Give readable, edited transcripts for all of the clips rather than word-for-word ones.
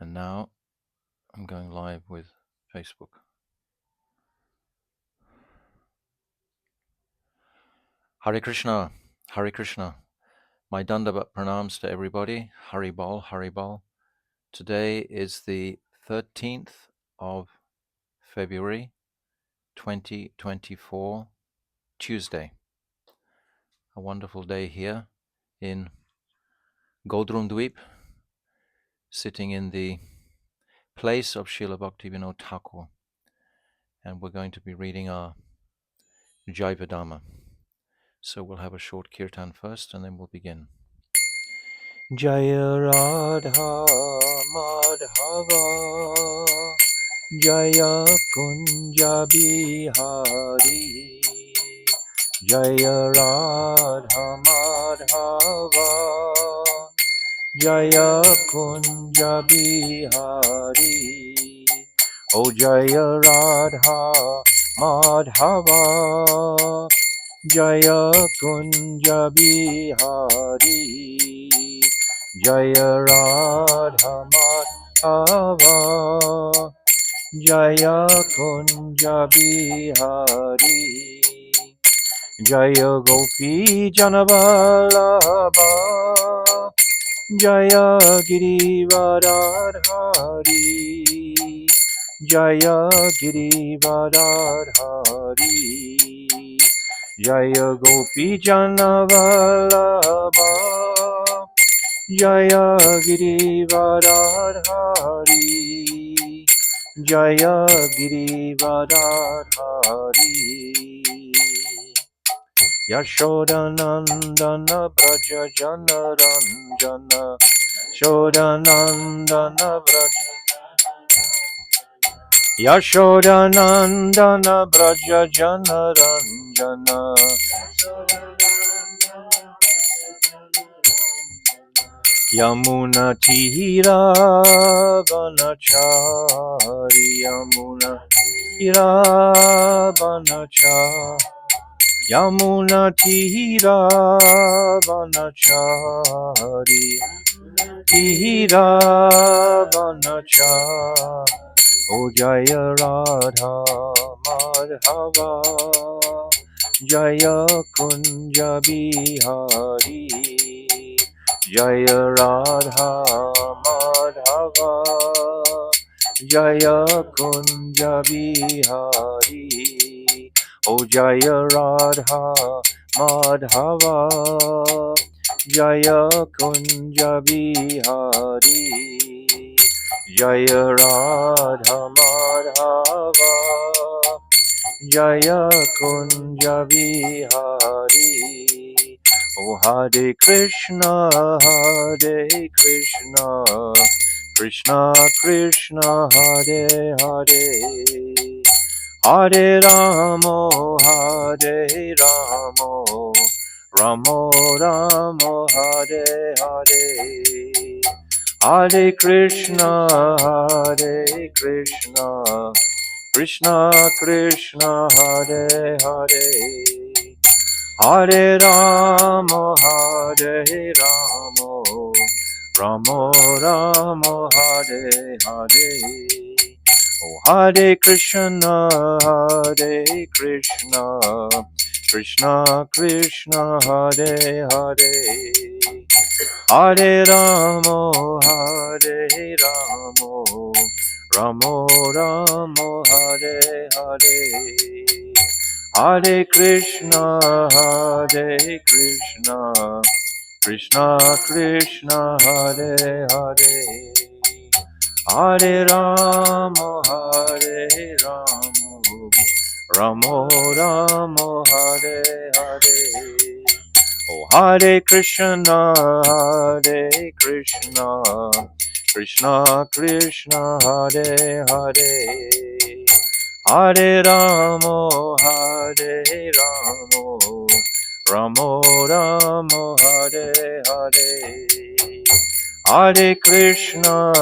And now I'm going live with Facebook. Hare Krishna, Hare Krishna. My Dandavat pranams to everybody. Haribol, Haribol. Today is the 13th of February 2024, Tuesday. A wonderful day here in Godrum Dweep, sitting in the place of Srila Bhaktivinoda Thakur. And we're going to be reading our Jaiva Dharma. So we'll have a short kirtan first and then we'll begin. Jaya Radha Madhava Jaya Kunja Bihari Jaya Radha Madhava Jaya Kunja Bihari O Jaya Radha Madhava Jaya Kunja Bihari Jaya Radha Madhava Jaya Kunja Bihari Jaya Gopi Janavallabha Jaya Girivardhari Jaya Girivardhari Jaya Gopi Janavallabha Jaya Girivardhari Jaya Girivardhari Yashodanandana Braja Janaranjana Shodanandana Braja Yashodanandana Braja Janaranjana Yamuna Tira Vanachari Yamuna Tira Vanachari Yamuna Tira Vanachari Tira Vanachari O Jaya Radha Madhava Jaya Kunja Bihari Jaya Radha Madhava Jaya Kunja Bihari O Jaya Radha Madhava Jaya Kunja Bihari Jaya Radha Madhava Jaya Kunja Bihari O Hare Krishna Krishna Krishna Hare Hare Hare Ramo Ramo Ramo Hare Hare Hare Krishna Krishna Krishna Hare Hare Hare Ramo Ramo Ramo Hare Hare O Hare Krishna Krishna Krishna Hare Hare Hare Ramo Ramo Ramo Hare Hare Hare Krishna Krishna Krishna Hare Hare Hare Ramo Ramo Ramo Hare Hare O Hare Krishna Krishna Krishna Hare Hare Hare Ramo Ramo Ramo Hare Hare Hare Krishna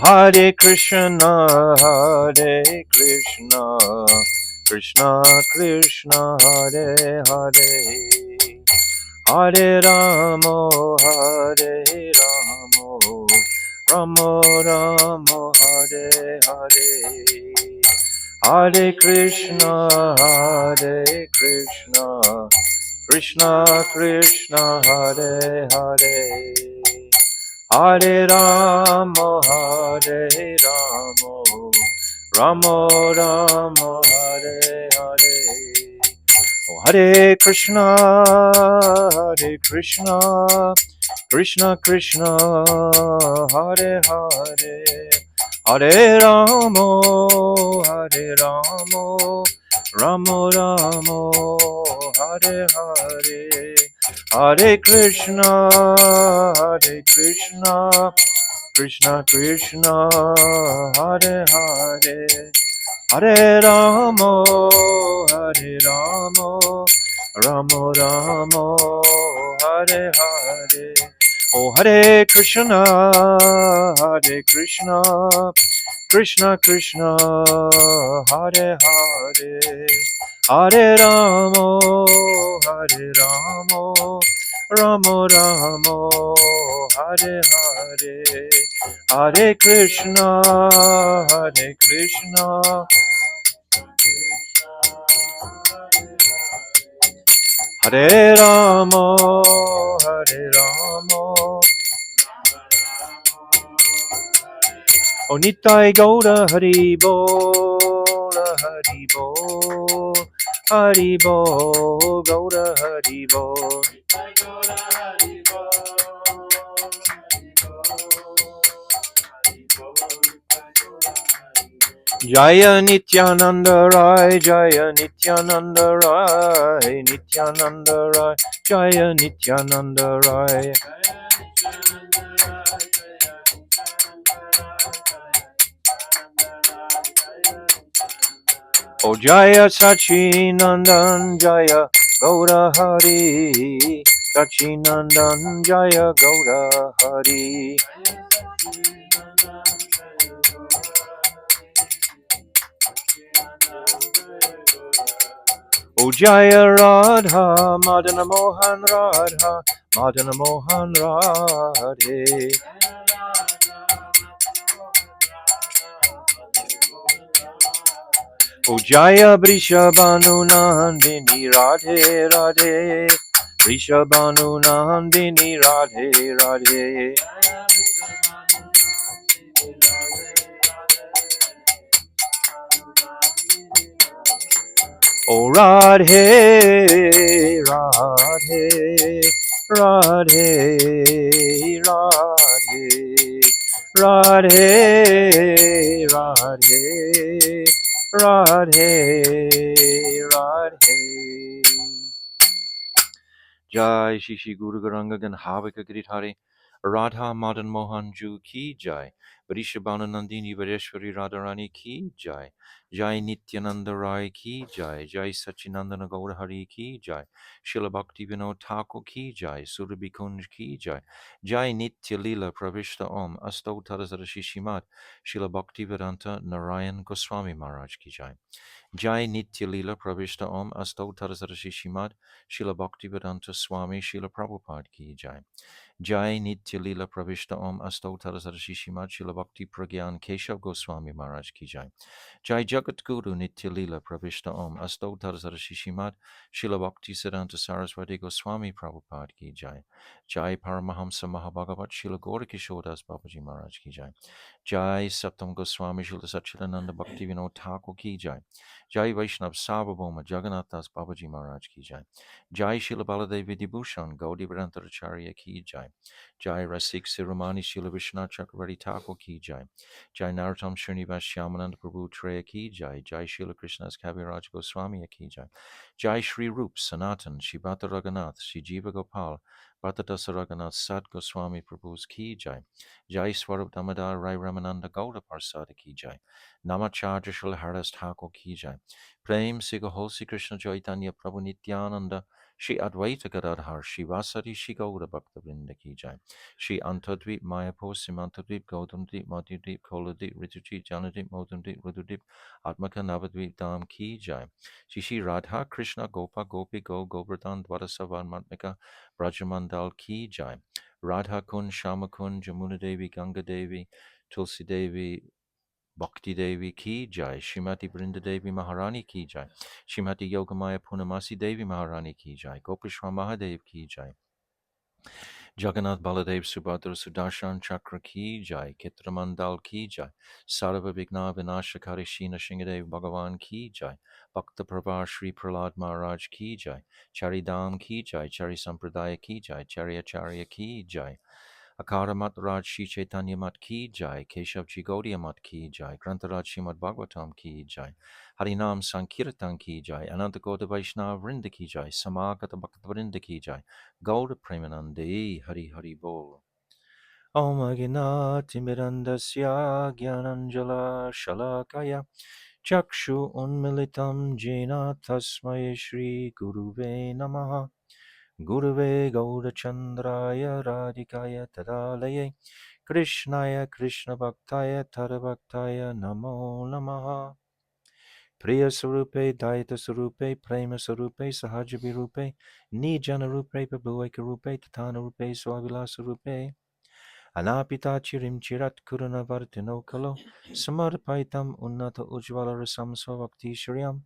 Hare Krishna, Hare Krishna, Krishna Krishna, Hare Hare, Hare Ramo, Hare Ramo, Ramo Ramo, Hare Hare, Hare Krishna, Hare Krishna, Krishna Krishna, Hare Hare, Hare Ramo, Hare Ramo, Ramo Ramo, Hare Hare. Oh, Hare Krishna, Hare Krishna, Krishna Krishna, Hare Hare, Hare Ramo, Hare Ramo, Ramo Ramo, Hare Hare, Hare Krishna, Hare Krishna, Krishna Krishna, Hare Hare, Hare Ramo, Hare Ramo, Ramo Ramo, Hare Hare. Oh, Hare Krishna, Hare Krishna, Krishna Krishna, Hare Hare, Hare Ramo, Hare Ramo, Ramo Ramo, Hare Hare, Hare Krishna, Hare Krishna, Hare Ramo, Hare Ramo, O Nitai Gaura Hari Bol, Hari Bol, Hari Bol, Gaura Hari Bol. Jaya Nityananda Rai, Jaya Nityananda Rai, Nityananda Rai, Jaya Nityananda Rai. O Jaya Sachinandan, Jaya Gaura Hari, Sachinandan, Jaya Gaura Hari. O Jaya Radha, Madana Mohan Radha, Madana Mohan Radhe. O Jaya Vrishabhanu Nandini Radhe Radhe, Vrishabhanu Nandini Radhe Radhe. O Radhe, Radhe, Radhe, Radhe, Radhe, Radhe, Radhe, Radhe. Jai Shri Shri Guru Garanga Ganhavika Giridhari Radha Madan Mohan Ju Ki Jai Varishabhanu Nandini Vareshwari Radharani Ki Jai Jai Nityananda Rai Ki Jai Jai Sachinandana Gaur Hari Ki Jai Srila Bhakti Vinod Thakur Ki Jai Surabhi Kunj Ki Jai Jai Nitya Lila Pravishta Om Asto Tadasara Shishimat Srila Bhakti Vedanta Narayan Goswami Maharaj Ki Jai Jai Nitya Lila Pravishta Om Asto Tadasara Shishimat Srila Bhaktivedanta Swami Srila Prabhupada Ki Jai Jai Nitya Lila Pravishta Om Asto Tadasara Shishimat Srila Bhakti Pragyan Keshav Goswami Maharaj Ki Jai Jai Jagat Guru Nitya Lila Pravishta Om Asto Tadasara Shishimat Srila Bhakti Siddhanta Saraswati Goswami Prabhupada Ki Jai Jai Paramahamsa Mahabhagavat Srila Gaurikishodas Babaji Maharaj Ki Jai Jai Saptam Goswami Srila Sachidananda Bhakti Vinod Thakur Ki Jai Jai Vaishnav Sarvabhauma Jagannath Das Babaji Maharaj Ki Jai Jai Srila Baladevi Dibhushan Gaudi Vedantacharya Ki Jai Jai Rasik Sirumani Srila Vishnu Chakravarti Thakur Ki Jai Jai Narottam Srinivas Shyamananda Prabhu Treya Ki Jai Jai Srila Krishna's Kaviraj Goswami Ki Jai Jai Shri Rup Sanatan Shibata Raghunath Shri Jiva Gopal Bhattadasa Raghunath Sat Goswami Prabhu's Ki Jai Jai Swarup Damodar Rai Ramananda Gauda Parsada Ki Jai Namacharya Srila Haras Thakur Ki Jai Prem Siga Hosi Krishna Chaitanya Prabhu Nityananda Shri Advaita Gadadhar Shivasari Shri Gaura Bhakta Vrinda Ki Jai. Shri Antadvip Mayapur Simantadvip Gaudamdip Madhudip Koladip Ritujit Janadip Modamdip Rududip Atmaka Navadvip Dham Ki Jai. Shri Radha Krishna Gopa Gopi Go Govardhan Dwarasavan Matmika Brajamandal Ki Jai. Radha Kun Shama Kun Jamuna Devi Ganga Devi Tulsi Devi Bhakti Devi Ki Jai, Shrimati Brinda Devi Maharani Ki Jai, Shrimati Yogamaya Punamasi Devi Maharani Ki Jai, Gopishwa Mahadev Ki Jai, Jagannath Baladev Subhadra Sudarshan Chakra Ki Jai, Kitramandal Ki Jai, Sarva Vigna Vinashakari Shina Shingadev Bhagavan Ki Jai, Bhakta Prabha Shri Prahlad Maharaj Ki Jai, Charidam Ki Jai, Chari Sampradaya Ki Jai, Charya Ki Jai, Akara Mat Raj Shri Chaitanya Mat Ki Jai, Keshav Ji Gaudiya Mat Ki Jai, Grantaraj Srimad Bhagavatam Ki Jai, Harinam Sankirtan Ki Jai, Ananta Gauda Vaishnava Vrinda Ki Jai, Samagata Bhakta Vrinda Ki Jai, Gauda Premanande Hari Hari Bol. Om Aginati Mirandasya Gyananjala Shalakaya Chakshu Unmilitam Jena Tasmai Shri Guruve Namaha Guruve Gaurachandraya Radhikaya Tadalaye Krishnaya Krishna Bhaktaya Tadabhaktaya Namo Namaha Priya Sarupe Daita Sarupe Prema Sarupe Sahajabi Rupe Nijana Rupe Prabhueka Rupe Tatana Rupe Swavilasa Rupe Anapita Chirim Chirat Kuruna Vartino Kalo Samarpaitam Unnata Ujvala Rasam Svabhakti Shriam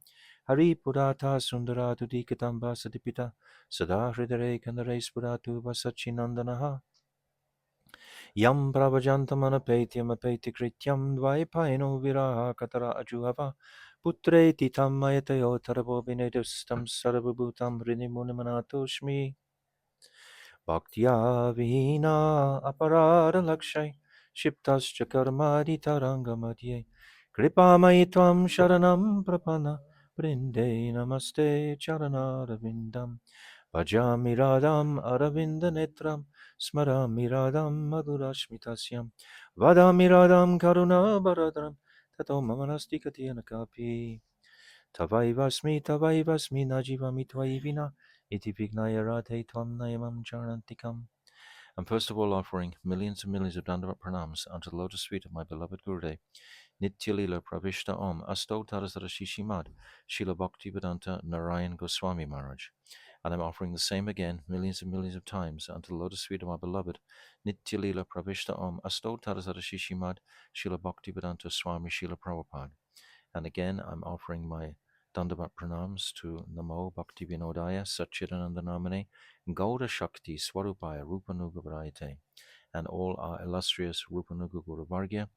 Hari Purata Sundara Dudikatamba Sadipita Sada Hridare Kandare Spuratu Vasachinandanaha Yam Pravajantamana Petiam Apeti Krityam Dvaipaino Viraha Katara Ajuhava Putre Titam Mayatayo Tarabo Vinedustam Sarabhutam Rinimunimanatoshmi Bhaktya Vihina Aparada Lakshay Shiptascha Karmadi Tarangamadye Kripamai Tvam Sharanam Prapana Brinde Namaste Charanarvindam Bhajami Radham Aravinda Netram Smarami Radham Madhurashmitasyam Vadami Radham Karuna Baradram Tato Mamanasti Katyana Kapi Tavaivasmi Najivami Tvaivina Iti Vignaya Radhe Tvam Nayamam Charantikam. I'm first of all offering millions and millions of Dandavat pranams unto the lotus feet of my beloved Gurudev, Nityalila Pravishta Om, Asto Tarasara Shishimad, Srila Bhaktivedanta Narayan Goswami Maharaj. And I'm offering the same again, millions and millions of times, unto the lotus feet of my beloved, Nityalila Pravishta Om, Asto Tarasara Shishimad, Srila Bhaktivedanta Swami Srila Prabhupada. And again, I'm offering my Dandavat pranams to Namo Bhakti Vinodaya Satchidananda Namane Gauda Shakti Swarupaya Rupanuga Varayate, and all our illustrious Rupanuga Guru Vargya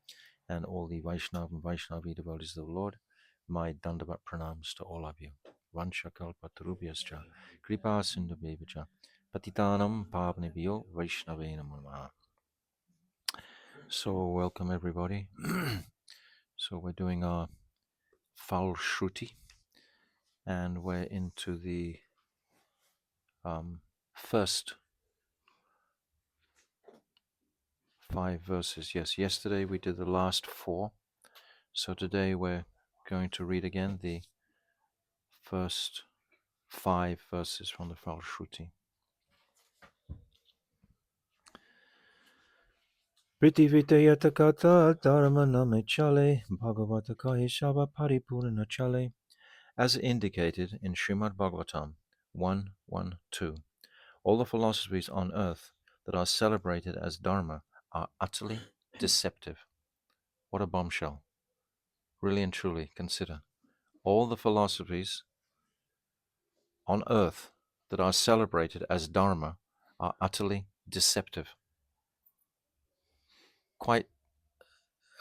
and all the Vaishnava and Vaishnavi devotees of the Lord. My Dandavat pranams to all of you. Vanchakalpatarubhyascha Kripa Sindhubhyevacha Patitanam Pavnebhyo Vaishnavena Namaha. So welcome everybody. So we're doing our Fal Shruti, and we're into the first 5 verses. Yes, yesterday we did the last 4, so today we're going to read again the first 5 verses from the Fal Shruti. Pritivitayata kata dharma namechale bhagavata kaheshava paripurna chale. As indicated in Srimad Bhagavatam 1.1.2, all the philosophies on earth that are celebrated as dharma are utterly deceptive. What a bombshell. Really and truly consider. All the philosophies on earth that are celebrated as dharma are utterly deceptive. Quite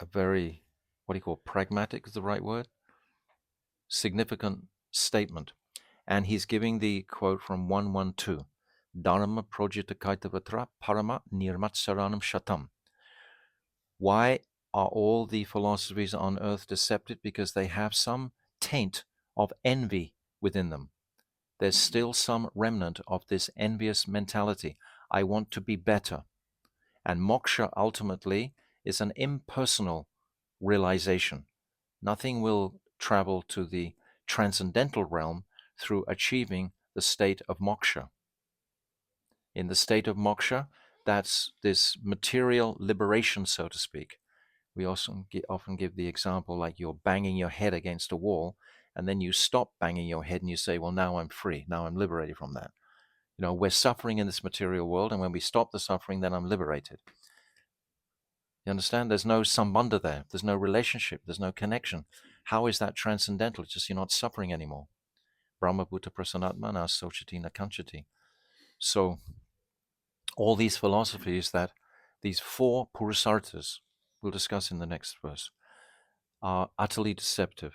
a very, what do you call, pragmatic is the right word? Significant statement. And he's giving the quote from 112. Dharma projita kaitavatra parama nirmatsaranam shatam. Why are all the philosophies on earth deceptive? Because they have some taint of envy within them. There's still some remnant of this envious mentality. I want to be better. And moksha ultimately is an impersonal realization. Nothing will travel to the transcendental realm through achieving the state of moksha. In the state of moksha, that's this material liberation, so to speak. We also often give the example like you're banging your head against a wall, and then you stop banging your head and you say, well, now I'm free. Now I'm liberated from that. You know, we're suffering in this material world, and when we stop the suffering, then I'm liberated. You understand? There's no sambandha there. There's no relationship. There's no connection. How is that transcendental? It's just you're not suffering anymore. Brahma Bhuta Prasanatmana Sochati Nakanchati. So all these philosophies that these four purusarthas, we'll discuss in the next verse, are utterly deceptive.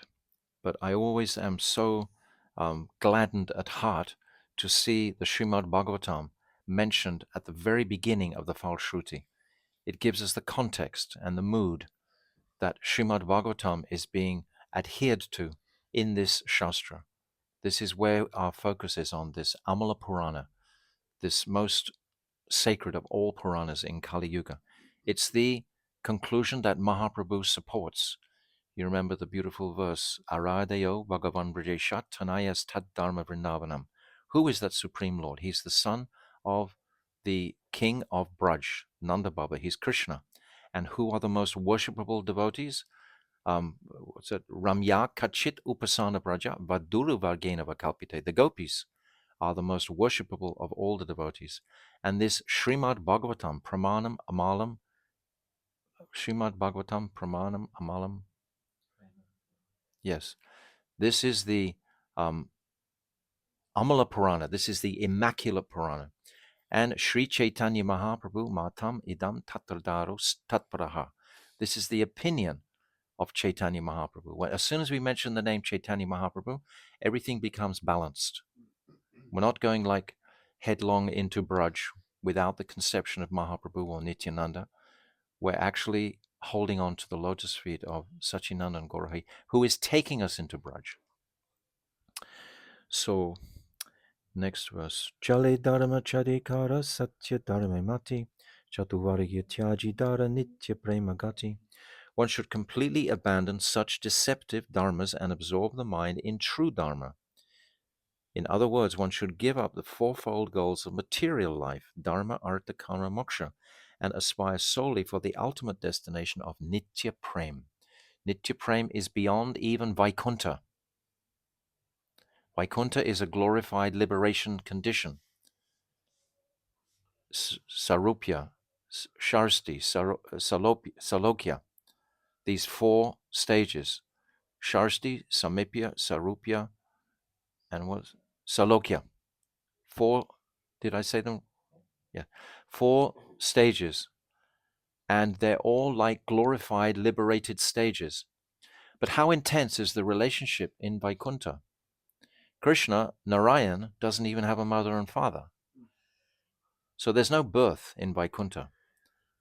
But I always am so gladdened at heart to see the Srimad Bhagavatam mentioned at the very beginning of the Falshruti. It gives us the context and the mood that Srimad Bhagavatam is being adhered to in this Shastra. This is where our focus is on this Amala Purana, this most sacred of all Puranas in Kali Yuga. It's the conclusion that Mahaprabhu supports. You remember the beautiful verse, Aradayo Bhagavan Brajeshat Tanayas Tad Dharma Vrindavanam. Who is that Supreme Lord? He's the son of the king of Braj, Nanda Baba. He's Krishna. And who are the most worshipable devotees? What's it? Ramya Kachit Upasana Braja Vaduru Vargena Vakalpite. The gopis are the most worshipable of all the devotees. And this Srimad Bhagavatam, Pramanam Amalam, Srimad Bhagavatam, Pramanam Amalam. Yes, this is the Amala Purana. This is the Immaculate Purana. And Sri Chaitanya Mahaprabhu Matam Idam Tatradaros Tatparaha. This is the opinion of Chaitanya Mahaprabhu. As soon as we mention the name Chaitanya Mahaprabhu, everything becomes balanced. We're not going like headlong into Braj without the conception of Mahaprabhu or Nityananda. We're actually holding on to the lotus feet of Sachinandan Gaurahi, who is taking us into Braj. So, next verse. Chale dharma chadikara satya dharma mati chatuvarya tyaji dara nitya prema gati. One should completely abandon such deceptive dharmas and absorb the mind in true dharma. In other words, one should give up the fourfold goals of material life, dharma, artha, kama, moksha, and aspire solely for the ultimate destination of nitya prem. Nitya prem is beyond even Vaikuntha. Vaikuntha is a glorified liberation condition. Sarupya, Sharsti, Salokya, these four stages, Sharsti, Samipya, Sarupya, and what? Salokya. Four, did I say them? Yeah. 4 stages. And they're all like glorified, liberated stages. But how intense is the relationship in Vaikuntha? Krishna, Narayan, doesn't even have a mother and father. So there's no birth in Vaikuntha.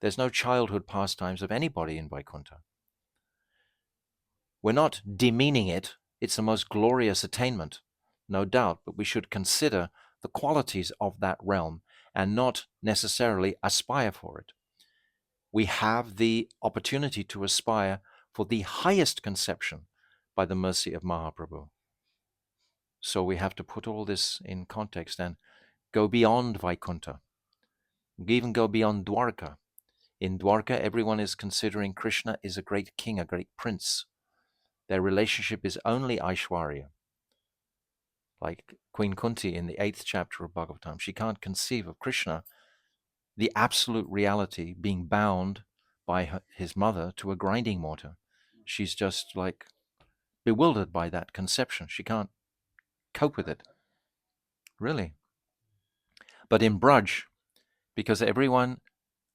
There's no childhood pastimes of anybody in Vaikuntha. We're not demeaning it. It's the most glorious attainment, no doubt, but we should consider the qualities of that realm and not necessarily aspire for it. We have the opportunity to aspire for the highest conception by the mercy of Mahaprabhu. So we have to put all this in context and go beyond Vaikuntha. We even go beyond Dwarka. In Dwarka, everyone is considering Krishna is a great king, a great prince. Their relationship is only Aishwarya. Like Queen Kunti in the 8th chapter of Bhagavatam, she can't conceive of Krishna, the absolute reality, being bound by his mother to a grinding mortar. She's just like bewildered by that conception. She can't cope with it. Really. But in Braj, because everyone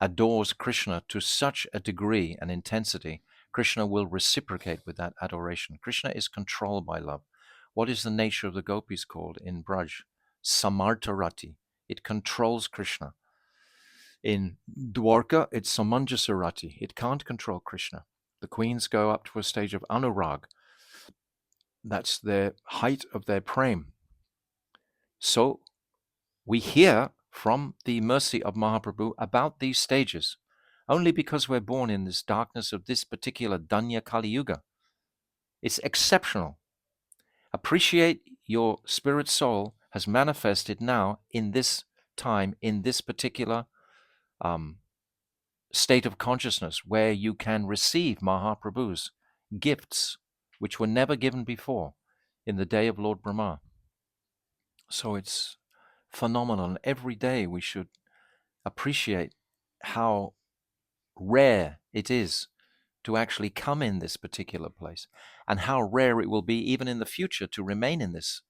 adores Krishna to such a degree and intensity, Krishna will reciprocate with that adoration. Krishna is controlled by love. What is the nature of the gopis called in Braj? Samartarati. It controls Krishna. In Dwarka, it's Samanjasarati. It can't control Krishna. The queens go up to a stage of anurag. That's their height of their prem. So we hear from the mercy of Mahaprabhu about these stages only because we're born in this darkness of this particular Danya Kali Yuga. It's exceptional. Appreciate your spirit soul has manifested now in this time, in this particular state of consciousness where you can receive Mahaprabhu's gifts, which were never given before in the day of Lord Brahma. So it's phenomenal. Every day we should appreciate how rare it is to actually come in this particular place, and how rare it will be even in the future to remain in this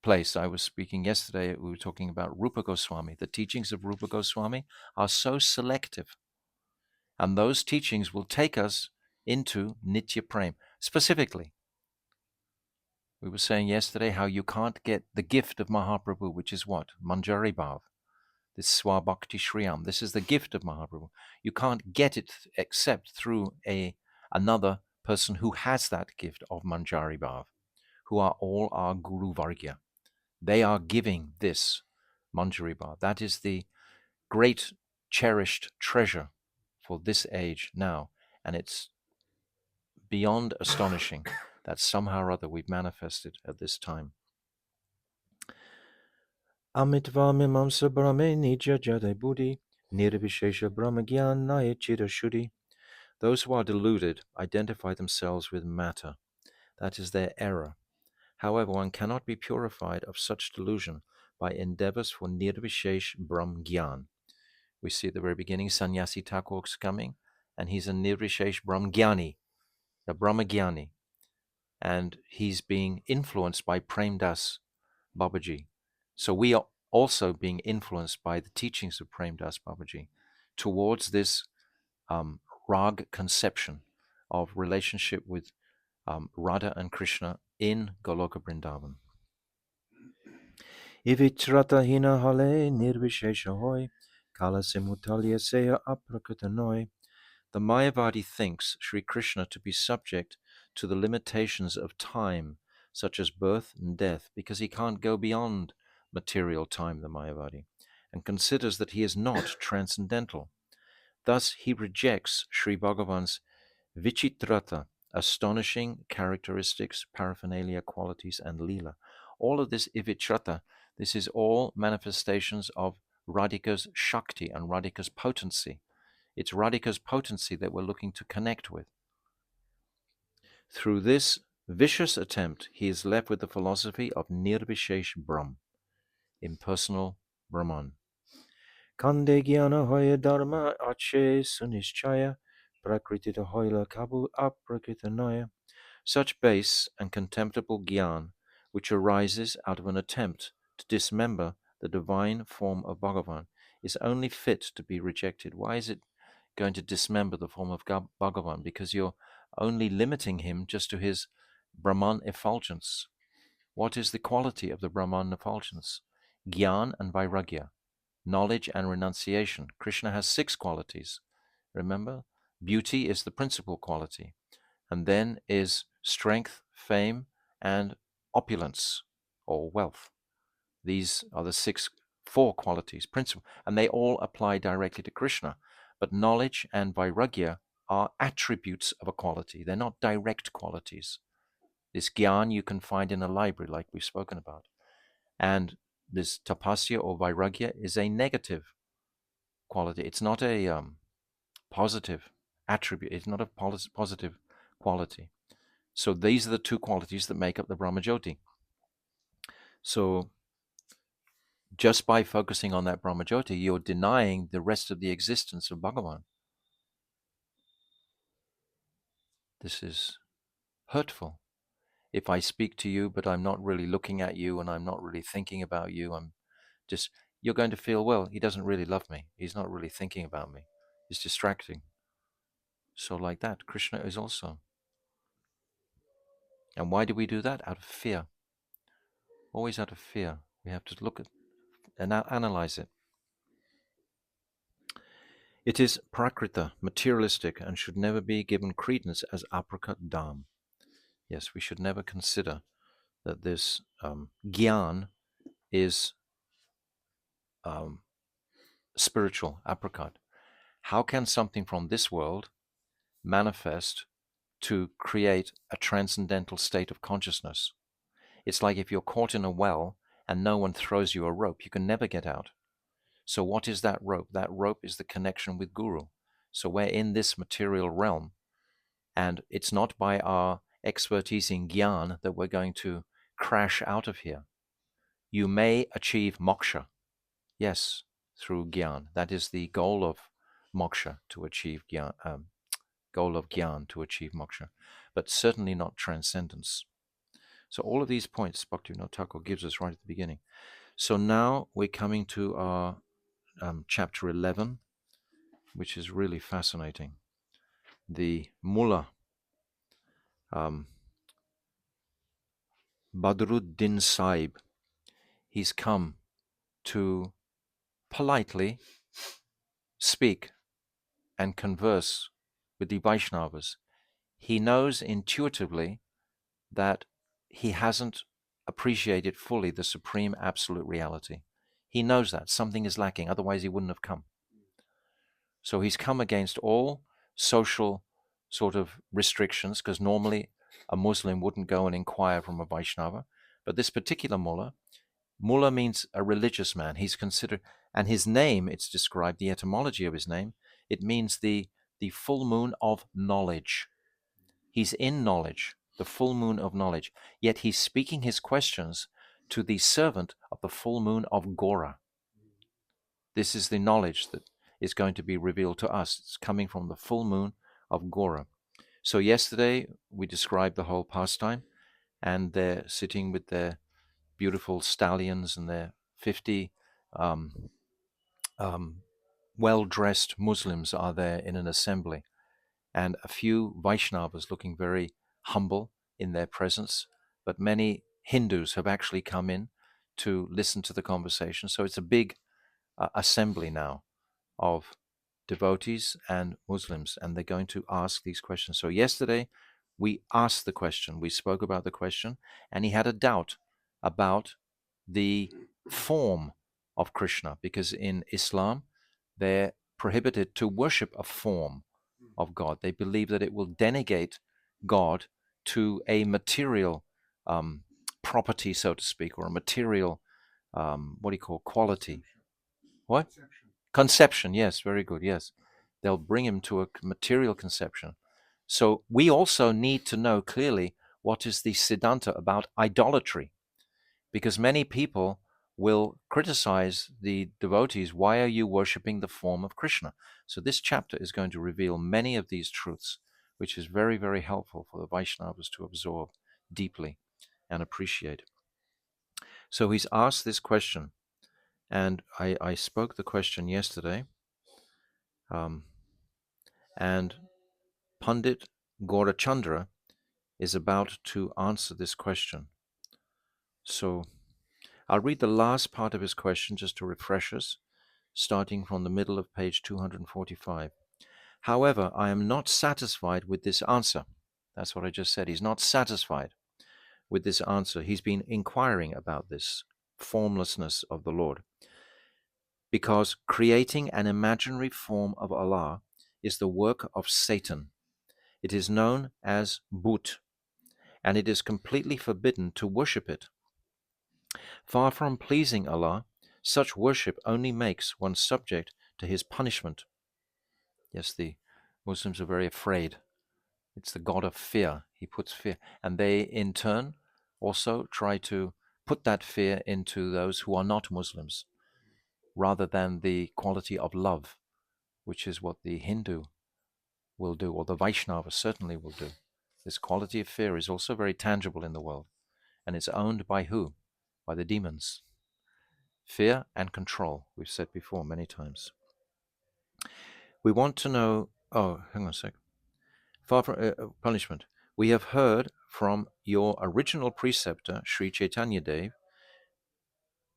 place. I was speaking yesterday, we were talking about Rupa Goswami. The teachings of Rupa Goswami are so selective, and those teachings will take us into Nitya Prem. Specifically, we were saying yesterday how you can't get the gift of Mahaprabhu, which is what? Manjari Bhav, this Swabhakti Shriyam. This is the gift of Mahaprabhu. You can't get it except through another person who has that gift of Manjari Bhav, who are all our Guru Vargya. They are giving this Manjari Bhav. That is the great cherished treasure for this age now. And it's beyond astonishing that somehow or other we've manifested at this time. Amitva mimamsa brahme nija jade buddhi nirvishesha brahma gyanaya chita shuddhi. Those who are deluded identify themselves with matter. That is their error. However, one cannot be purified of such delusion by endeavors for nirvishesh brahm gyan. We see at the very beginning Sannyasi Thakur's coming, and he's a nirvishesh brahm gyani, a brahma gyani, and he's being influenced by Prem Das Babaji. So we are also being influenced by the teachings of Prem Das Babaji towards this rag conception of relationship with Radha and Krishna in Goloka Vrindavan. Ivitrata hina hale nirvishesha hoy, kala simutalya seya aprakata noy. The Mayavadi thinks Sri Krishna to be subject to the limitations of time, such as birth and death, because he can't go beyond material time, the Mayavadi, and considers that he is not transcendental. Thus, he rejects Sri Bhagavan's Vichitrata, astonishing characteristics, paraphernalia, qualities, and lila. All of this Ivitrata, this is all manifestations of Radhika's Shakti and Radhika's potency. It's Radhika's potency that we're looking to connect with. Through this vicious attempt, he is left with the philosophy of Nirvishesh Brahm, impersonal Brahman. Kande Jnana Hoya Dharma Ache Sunishchaya Prakritita Hoila Kabu Aprakitanaya. Such base and contemptible Gyan, which arises out of an attempt to dismember the divine form of Bhagavan, is only fit to be rejected. Why is it going to dismember the form of Bhagavan? Because you're only limiting him just to his Brahman effulgence. What is the quality of the Brahman effulgence? Gyan and Vairagya, knowledge and renunciation. Krishna has 6 qualities. Remember? Beauty is the principal quality. And then is strength, fame, and opulence, or wealth. These are the 4 qualities, principal, and they all apply directly to Krishna. But knowledge and Vairagya are attributes of a quality. They're not direct qualities. This Gyan you can find in a library, like we've spoken about. And this Tapasya or Vairagya is a negative quality. It's not a positive attribute. It's not a positive quality. So these are the 2 qualities that make up the Brahmajyoti. So just by focusing on that Brahmajyoti, you're denying the rest of the existence of Bhagavan. This is hurtful. If I speak to you, but I'm not really looking at you and I'm not really thinking about you, you're going to feel, well, he doesn't really love me. He's not really thinking about me. He's distracting. So like that, Krishna is also. And why do we do that? Out of fear. Always out of fear. We have to look at and analyze it. It is prakrita, materialistic, and should never be given credence as aprakat dham. Yes, we should never consider that this gyan is spiritual, apricot. How can something from this world manifest to create a transcendental state of consciousness? It's like if you're caught in a well and no one throws you a rope, you can never get out. So what is that rope? That rope is the connection with Guru. So we're in this material realm, and it's not by our expertise in Gyan that we're going to crash out of here. You may achieve moksha, yes, through Gyan. That is the goal of moksha, to achieve Gyan, goal of Gyan, to achieve moksha, but certainly not transcendence. So all of these points Bhaktivinoda Thakur gives us right at the beginning. So now we're coming to our chapter 11, which is really fascinating. The mullah, Badruddin Sahib, he's come to politely speak and converse with the Vaishnavas. He knows intuitively that he hasn't appreciated fully the supreme absolute reality. He knows that something is lacking, otherwise he wouldn't have come. So he's come against all social sort of restrictions, because normally a Muslim wouldn't go and inquire from a Vaishnava. But this particular mullah means a religious man. He's considered, and his name, it's described, the etymology of his name, it means the full moon of knowledge. He's in knowledge, the full moon of knowledge, yet he's speaking his questions to the servant of the full moon of Gora. This is the knowledge that is going to be revealed to us. It's coming from the full moon of Gora. So yesterday we described the whole pastime, and they're sitting with their beautiful stallions and their 50 well-dressed Muslims are there in an assembly, and a few Vaishnavas looking very humble in their presence, but many Hindus have actually come in to listen to the conversation. So it's a big assembly now of devotees and Muslims, and they're going to ask these questions. So yesterday we asked the question, we spoke about the question, and he had a doubt about the form of Krishna, because in Islam they're prohibited to worship a form of God. They believe that it will denigate God to a material property, so to speak, or a material, what do you call, quality? What? Conception, yes, very good, yes. They'll bring him to a material conception. So we also need to know clearly what is the Siddhanta about idolatry, because many people will criticize the devotees. Why are you worshipping the form of Krishna? So this chapter is going to reveal many of these truths, which is very, very helpful for the Vaishnavas to absorb deeply and appreciate. So he's asked this question, and I spoke the question yesterday, and Pandit Gaurachandra is about to answer this question. So I'll read the last part of his question just to refresh us, starting from the middle of page 245. However, I am not satisfied with this answer. That's what I just said. He's not satisfied with this answer. He's been inquiring about this formlessness of the Lord, because creating an imaginary form of Allah is the work of Satan. It is known as Bhut, and it is completely forbidden to worship it. Far from pleasing Allah, such worship only makes one subject to his punishment. Yes, the Muslims are very afraid. It's the god of fear. He puts fear. And they, in turn, also try to put that fear into those who are not Muslims, rather than the quality of love, which is what the Hindu will do, or the Vaishnava certainly will do. This quality of fear is also very tangible in the world, and it's owned by who? By the demons. Fear and control, we've said before many times. We want to know, hang on a sec. Far from punishment. We have heard from your original preceptor, Sri Chaitanya Dev,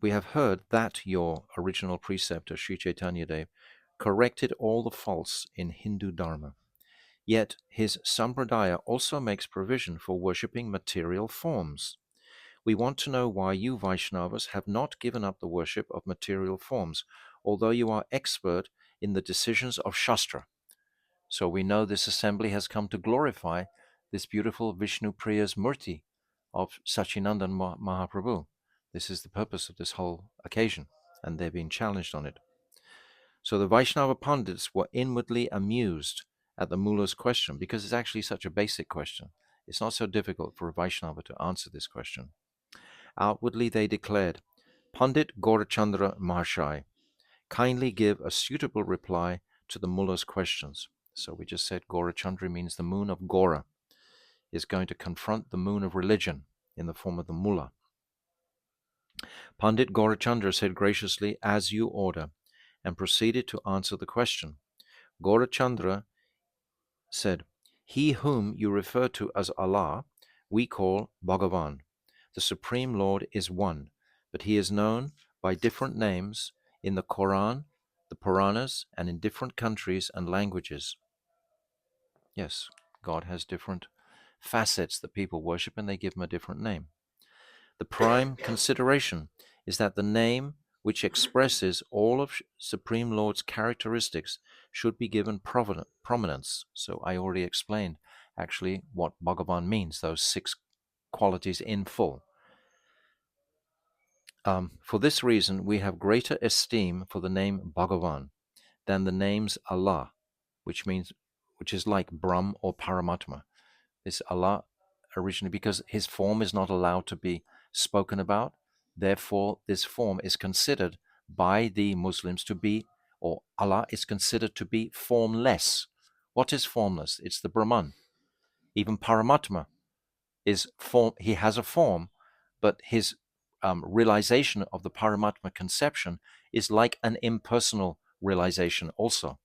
we have heard that your original preceptor, Sri Chaitanya Dev, corrected all the faults in Hindu Dharma. Yet his Sampradaya also makes provision for worshipping material forms. We want to know why you Vaishnavas have not given up the worship of material forms, although you are expert in the decisions of Shastra. So we know this assembly has come to glorify this beautiful Vishnu Priya's Murti of Sachinandan Mahaprabhu, This is the purpose of this whole occasion, and they're being challenged on it. So the Vaishnava Pandits were inwardly amused at the mullah's question, because it's actually such a basic question. It's not so difficult for a Vaishnava to answer this question. Outwardly they declared, Pandit Gaurachandra Mahashai, kindly give a suitable reply to the mullah's questions. So we just said Gaurachandra means the moon of Gaura is going to confront the moon of religion in the form of the mullah. Pandit Gaurachandra said graciously, as you order, and proceeded to answer the question. Gaurachandra said, he whom you refer to as Allah, we call Bhagavan. The Supreme Lord is one, but he is known by different names in the Quran, the Puranas, and in different countries and languages. Yes, God has different facets that people worship, and they give him a different name. The prime consideration is that the name which expresses all of Supreme Lord's characteristics should be given prominence. So I already explained actually what Bhagavan means, those 6 qualities in full. For this reason, we have greater esteem for the name Bhagavan than the names Allah, which is like Brahm or Paramatma. This Allah originally, because his form is not allowed to be spoken about, therefore this form is considered by the Muslims to be, or Allah is considered to be formless. What is formless? It's the Brahman. Even Paramatma is form. He has a form, but his realization of the Paramatma conception is like an impersonal realization also,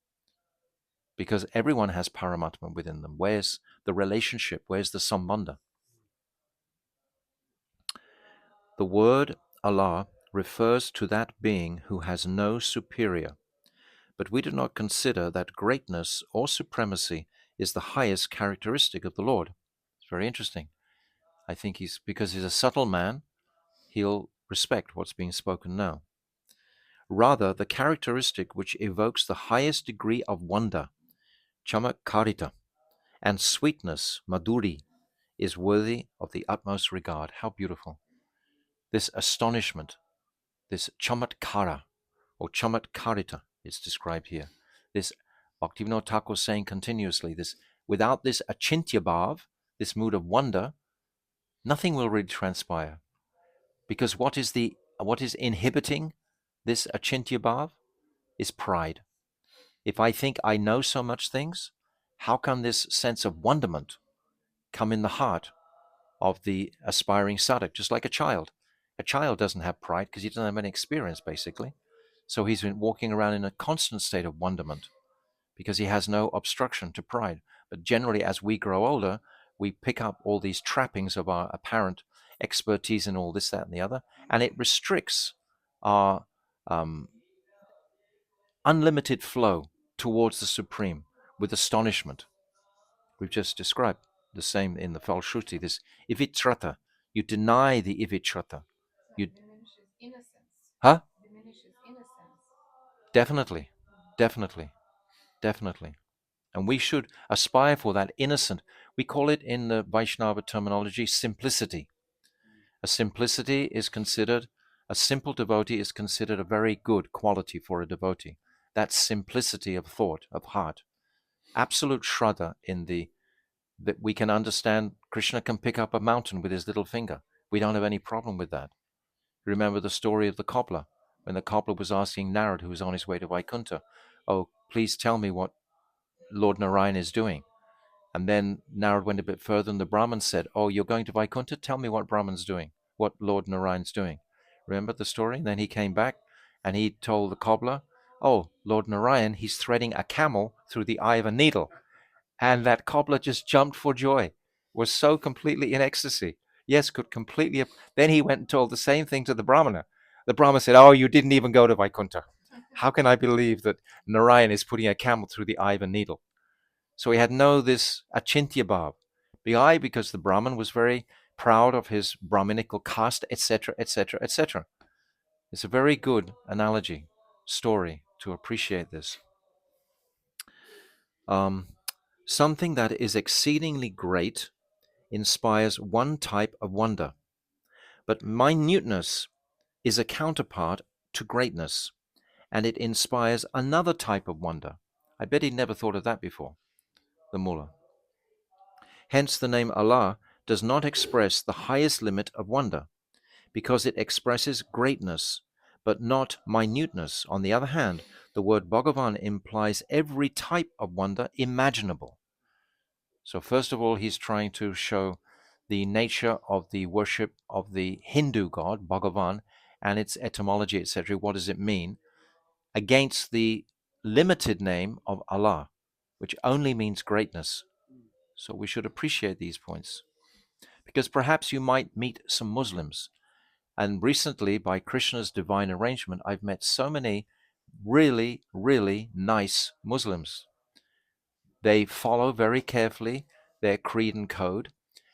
because everyone has Paramatma within them. Where's the relationship? Where's the Sambandha? The word Allah refers to that being who has no superior, but we do not consider that greatness or supremacy is the highest characteristic of the Lord. It's very interesting. I think because he's a subtle man, he'll respect what's being spoken now. Rather, the characteristic which evokes the highest degree of wonder, chamakarita, and sweetness, madhuri, is worthy of the utmost regard. How beautiful. This astonishment, this chamatkara, or chamatkarita, is described here. This Bhaktivinoda Thakur saying continuously, this without this achintya bhav, this mood of wonder, nothing will really transpire. Because what is inhibiting this achintya bhav is pride. If I think I know so much things, how can this sense of wonderment come in the heart of the aspiring sadhak, just like a child? A child doesn't have pride because he doesn't have any experience, basically. So he's been walking around in a constant state of wonderment because he has no obstruction to pride. But generally, as we grow older, we pick up all these trappings of our apparent expertise in all this, that, and the other, and it restricts our unlimited flow towards the Supreme with astonishment. We've just described the same in the Falshruti, this ivitrata. You deny the ivitrata. You diminishes innocence. Huh? Diminishes innocence. Definitely, definitely, definitely. And we should aspire for that innocent. We call it in the Vaishnava terminology simplicity. A simple devotee is considered a very good quality for a devotee. That simplicity of thought, of heart. Absolute shraddha that we can understand Krishna can pick up a mountain with his little finger. We don't have any problem with that. Remember the story of the cobbler, when the cobbler was asking Narad, who was on his way to Vaikuntha, oh, please tell me what Lord Narayan is doing. And then Narad went a bit further, and the Brahmin said, oh, you're going to Vaikuntha? Tell me what Brahman's doing, what Lord Narayan's doing. Remember the story? And then he came back, and he told the cobbler, oh, Lord Narayan, he's threading a camel through the eye of a needle. And that cobbler just jumped for joy, was so completely in ecstasy. Yes, could completely. Then he went and told the same thing to the Brahmana. The Brahmana said, oh, you didn't even go to Vaikuntha. How can I believe that Narayan is putting a camel through the eye of a needle? So he had this achintya bhav. Why? Because the Brahmin was very proud of his Brahminical caste, etc., etc., etc. It's a very good analogy, story to appreciate this. Something that is exceedingly great inspires one type of wonder, but minuteness is a counterpart to greatness, and it inspires another type of wonder. I bet he'd never thought of that before, the mullah. Hence, the name Allah does not express the highest limit of wonder, because it expresses greatness, but not minuteness. On the other hand, the word Bhagavan implies every type of wonder imaginable. So first of all, he's trying to show the nature of the worship of the Hindu god, Bhagavan, and its etymology, etc. What does it mean? Against the limited name of Allah, which only means greatness. So we should appreciate these points. Because perhaps you might meet some Muslims. And recently, by Krishna's divine arrangement, I've met so many really, really nice Muslims. They follow very carefully their creed and code.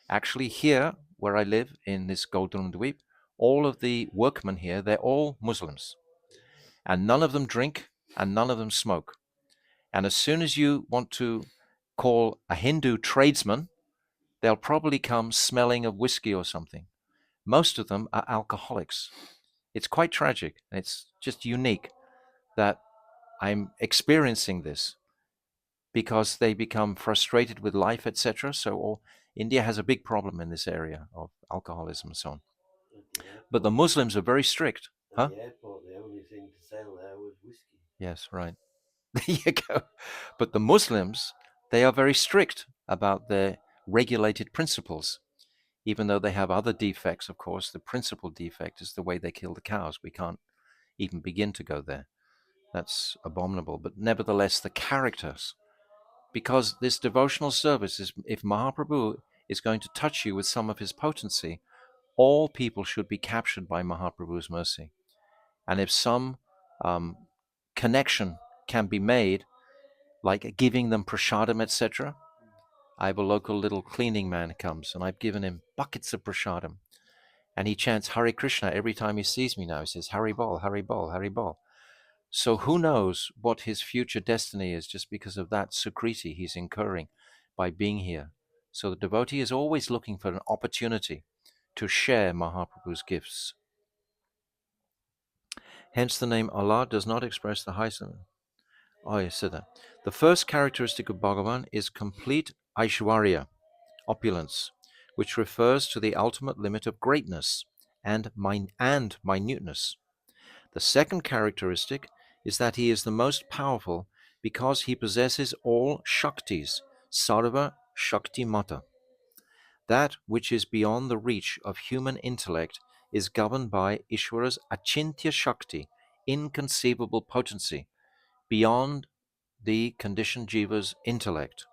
Actually, here, where I live in this Golden Dweep, all of the workmen here, they're all Muslims. And none of them drink and none of them smoke. And as soon as you want to call a Hindu tradesman, they'll probably come smelling of whiskey or something. Most of them are alcoholics. It's quite tragic, and it's just unique that I'm experiencing this because they become frustrated with life, etc. So India has a big problem in this area of alcoholism and so on. But the Muslims are very strict. Huh? At the airport, the only thing to sell there was whiskey. Yes, right. There you go. But the Muslims, they are very strict about their regulated principles. Even though they have other defects, of course, the principal defect is the way they kill the cows. We can't even begin to go there. That's abominable. But nevertheless, the characters, because this devotional service is, if Mahaprabhu is going to touch you with some of his potency, all people should be captured by Mahaprabhu's mercy. And if some connection can be made, like giving them prasadam, etc., I have a local little cleaning man comes, and I've given him buckets of prasadam. And he chants Hare Krishna every time he sees me now. He says, Hari Bol, Hari Bol, Hari Bol. So who knows what his future destiny is just because of that sukriti he's incurring by being here. So the devotee is always looking for an opportunity to share Mahaprabhu's gifts. Hence the name Allah does not express the highest. Oh, I said that. The first characteristic of Bhagavan is complete Aishwarya, opulence, which refers to the ultimate limit of greatness and minuteness. The second characteristic is that he is the most powerful because he possesses all Shaktis, Sarva Shakti Mata. That which is beyond the reach of human intellect is governed by Ishwara's Achintya Shakti, inconceivable potency, beyond the conditioned jiva's intellect,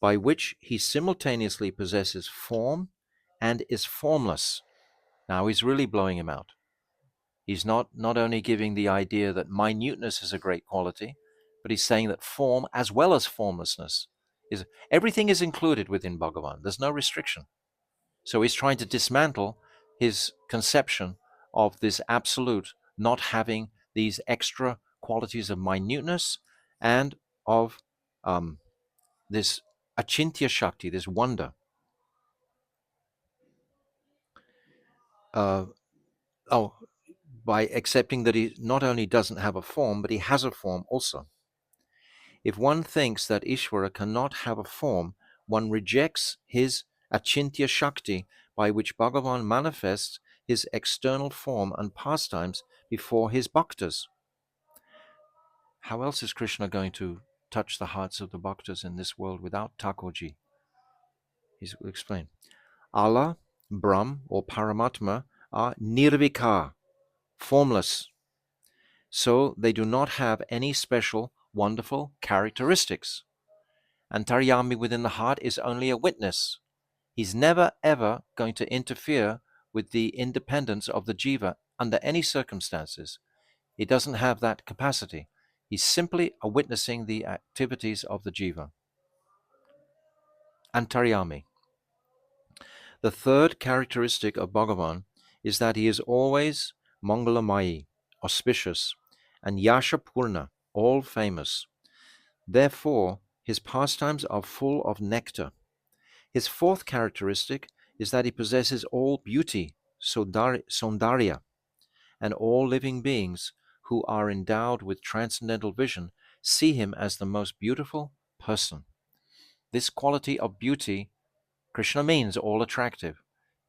by which he simultaneously possesses form and is formless. Now he's really blowing him out. He's not only giving the idea that minuteness is a great quality, but he's saying that form as well as formlessness is, everything is included within Bhagavan. There's no restriction. So he's trying to dismantle his conception of this absolute not having these extra qualities of minuteness and of this achintya shakti, this wonder. By accepting that he not only doesn't have a form, but he has a form also. If one thinks that Ishvara cannot have a form, one rejects his achintya shakti, by which Bhagavan manifests his external form and pastimes before his bhaktas. How else is Krishna going to touch the hearts of the bhaktas in this world without Thakurji? He will explain. Allah, Brahm, or Paramatma are nirvikar, formless. So they do not have any special, wonderful characteristics. Antaryami within the heart is only a witness. He's never ever going to interfere with the independence of the jiva under any circumstances. He doesn't have that capacity. He's simply a witnessing the activities of the jiva. Antaryami. The third characteristic of Bhagavan is that he is always Mangalamayi, auspicious, and Yashapurna, all famous. Therefore, his pastimes are full of nectar. His fourth characteristic is that he possesses all beauty, Saundarya. and all living beings who are endowed with transcendental vision see him as the most beautiful person. This quality of beauty, Krishna means all attractive.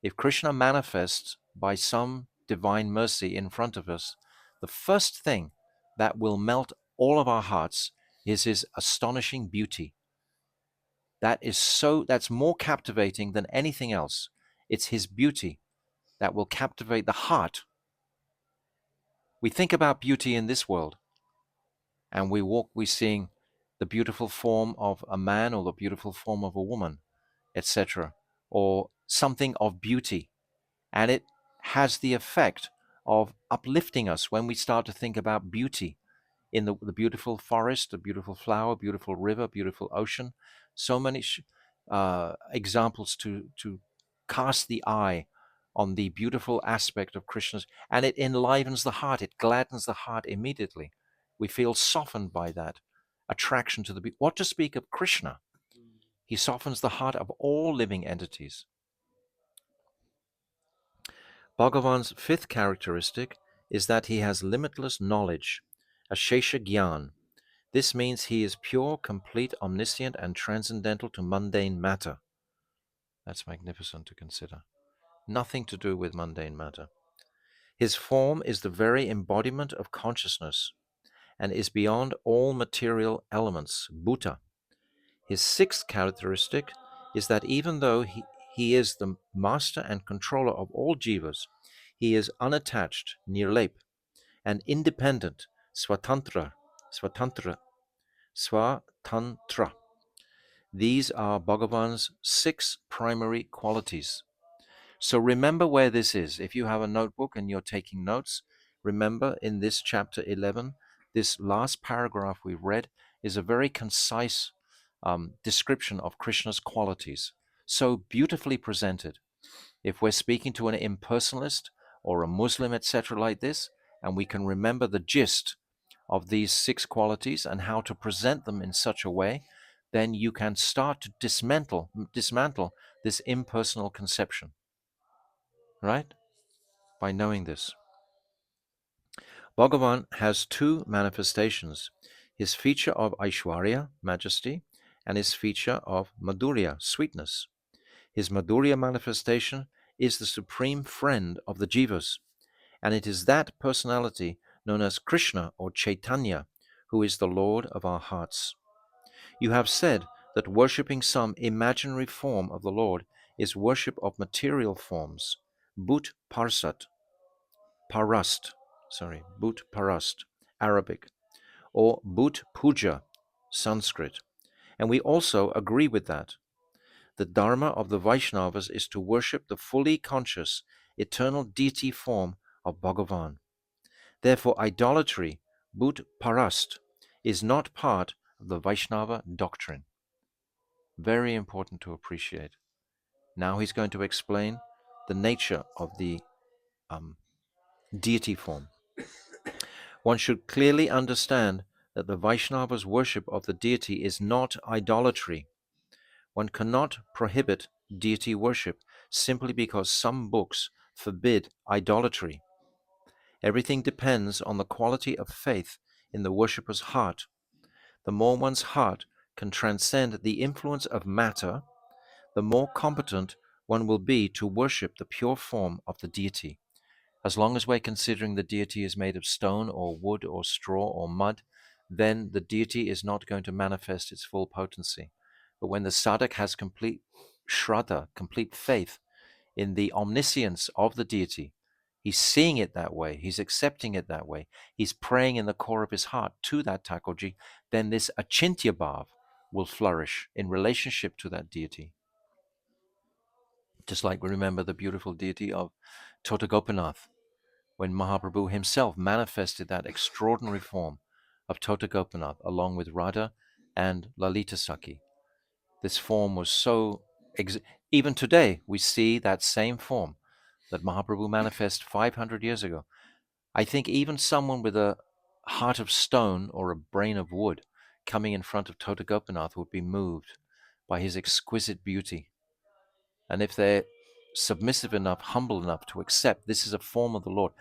If Krishna manifests by some divine mercy in front of us, the first thing that will melt all of our hearts is his astonishing beauty. That's more captivating than anything else. It's his beauty that will captivate the heart. We think about beauty in this world, and we seeing the beautiful form of a man or the beautiful form of a woman, etc., or something of beauty. And it has the effect of uplifting us when we start to think about beauty in the beautiful forest, the beautiful flower, beautiful river, beautiful ocean. So many examples to cast the eye on the beautiful aspect of Krishna's, and it enlivens the heart, it gladdens the heart immediately. We feel softened by that attraction to the what to speak of Krishna. He softens the heart of all living entities. Bhagavan's fifth characteristic is that he has limitless knowledge, ashesha gyan. This means he is pure, complete, omniscient, and transcendental to mundane matter. That's magnificent to consider. Nothing to do with mundane matter. His form is the very embodiment of consciousness and is beyond all material elements, bhuta. His sixth characteristic is that even though he is the master and controller of all jivas, he is unattached, nirlep, and independent, swatantra, swatantra, swatantra. These are Bhagavan's 6 primary qualities. So remember where this is. If you have a notebook and you're taking notes, remember in this chapter 11, this last paragraph we've read is a very concise description of Krishna's qualities, so beautifully presented. If we're speaking to an impersonalist or a Muslim, etc., like this, and we can remember the gist of these 6 qualities and how to present them in such a way, then you can start to dismantle this impersonal conception, right? By knowing this. Bhagavan has 2 manifestations, his feature of Aishwarya, majesty, and his feature of Madhurya, sweetness. His Madhurya manifestation is the supreme friend of the jivas, and it is that personality known as Krishna or Chaitanya who is the Lord of our hearts. You have said that worshipping some imaginary form of the Lord is worship of material forms, Bhut Parast, Arabic, or Bhut Puja, Sanskrit. And we also agree with that. The Dharma of the Vaishnavas is to worship the fully conscious, eternal deity form of Bhagavan. Therefore, idolatry, Bhut Parast, is not part of the Vaishnava doctrine. Very important to appreciate. Now he's going to explain the nature of the deity form. One should clearly understand that the Vaishnava's worship of the deity is not idolatry. One cannot prohibit deity worship simply because some books forbid idolatry. Everything depends on the quality of faith in the worshipper's heart. The more one's heart can transcend the influence of matter, the more competent one will be to worship the pure form of the deity. As long as we're considering the deity is made of stone or wood or straw or mud, then the deity is not going to manifest its full potency. But when the sadhak has complete shraddha, complete faith in the omniscience of the deity, he's seeing it that way, he's accepting it that way, he's praying in the core of his heart to that Thakurji, then this achintya bhav will flourish in relationship to that deity. Just like we remember the beautiful deity of Tota Gopinath, when Mahaprabhu himself manifested that extraordinary form of Tota Gopinath along with Radha and Lalita Sakhi. This form was so... Even today, we see that same form that Mahaprabhu manifested 500 years ago. I think even someone with a heart of stone or a brain of wood coming in front of Tota Gopinath would be moved by his exquisite beauty. And if they're submissive enough, humble enough to accept this is a form of the Lord,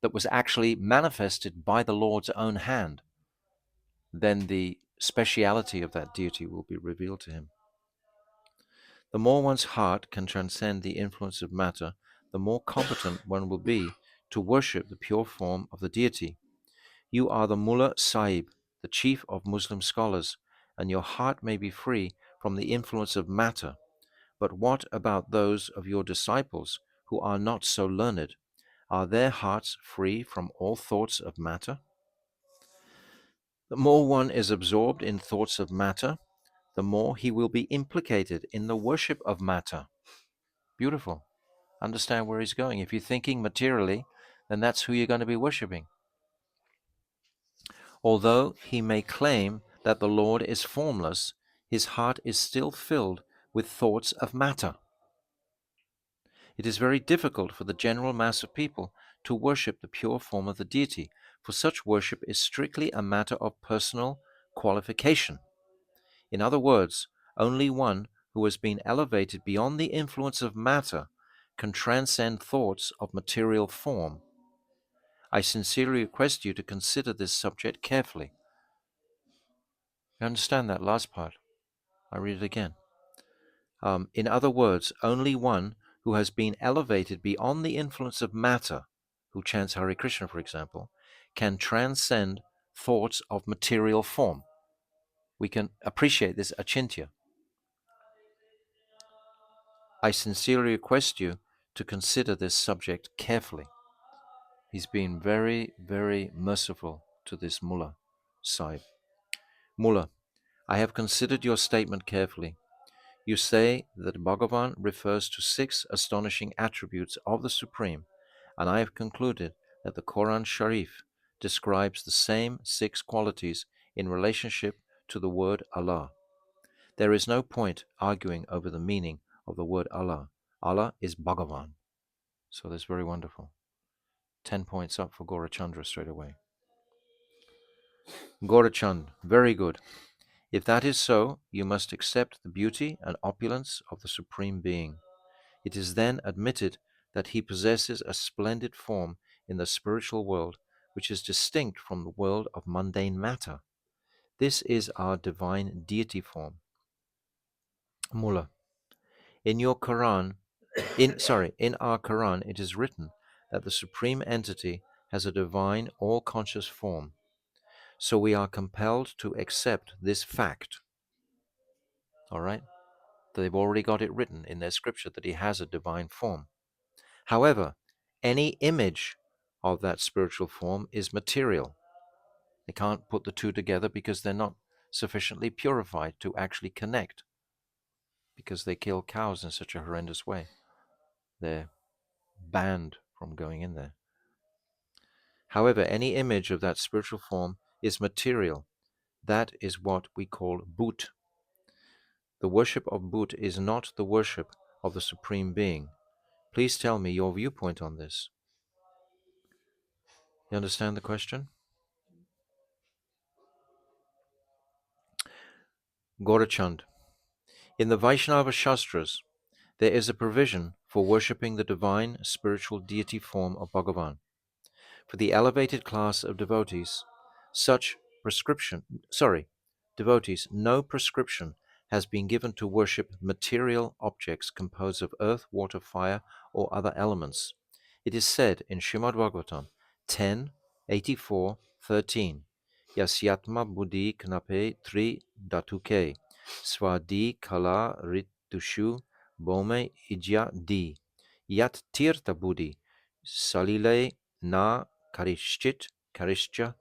that was actually manifested by the Lord's own hand, then the speciality of that deity will be revealed to him. The more one's heart can transcend the influence of matter, the more competent one will be to worship the pure form of the deity. You are the Mullah Sahib, the chief of Muslim scholars, and your heart may be free from the influence of matter. But what about those of your disciples who are not so learned? Are their hearts free from all thoughts of matter? The more one is absorbed in thoughts of matter, the more he will be implicated in the worship of matter. Beautiful. Understand where he's going. If you're thinking materially, then that's who you're going to be worshipping. Although he may claim that the Lord is formless, his heart is still filled with thoughts of matter. It is very difficult for the general mass of people to worship the pure form of the deity, for such worship is strictly a matter of personal qualification. In other words, only one who has been elevated beyond the influence of matter can transcend thoughts of material form. I sincerely request you to consider this subject carefully. You understand that last part? I read it again. In other words, only one who has been elevated beyond the influence of matter, who chants Hare Krishna, for example, can transcend thoughts of material form. We can appreciate this achintya. I sincerely request you to consider this subject carefully. He's been very, very merciful to this Mullah Sahib. Mullah, I have considered your statement carefully. You say that Bhagavan refers to 6 astonishing attributes of the Supreme, and I have concluded that the Quran Sharif describes the same 6 qualities in relationship to the word Allah. There is no point arguing over the meaning of the word Allah. Allah is Bhagavan. So that's very wonderful. 10 points up for Gaurachandra straight away. Gaurachand, very good. If that is so, you must accept the beauty and opulence of the Supreme Being. It is then admitted that he possesses a splendid form in the spiritual world, which is distinct from the world of mundane matter. This is our divine deity form. Mullah, in our Quran, it is written that the Supreme Entity has a divine, all-conscious form. So we are compelled to accept this fact. All right? They've already got it written in their scripture that he has a divine form. However, any image of that spiritual form is material. They can't put the two together because they're not sufficiently purified to actually connect, because they kill cows in such a horrendous way. They're banned from going in there. However, any image of that spiritual form is material. That is what we call Bhut. The worship of Bhut is not the worship of the Supreme Being. Please tell me your viewpoint on this. You understand the question? Gaurachand. In the Vaishnava Shastras, there is a provision for worshipping the divine spiritual deity form of Bhagavan. For the elevated class of devotees, no prescription has been given to worship material objects composed of earth, water, fire, or other elements. It is said in Srimad Bhagavatam 10:84-13, Yasyatma buddhi knape tri datuke, swadi kala ritushu bome ijya di, yat tirta buddhi, salile na karishcha,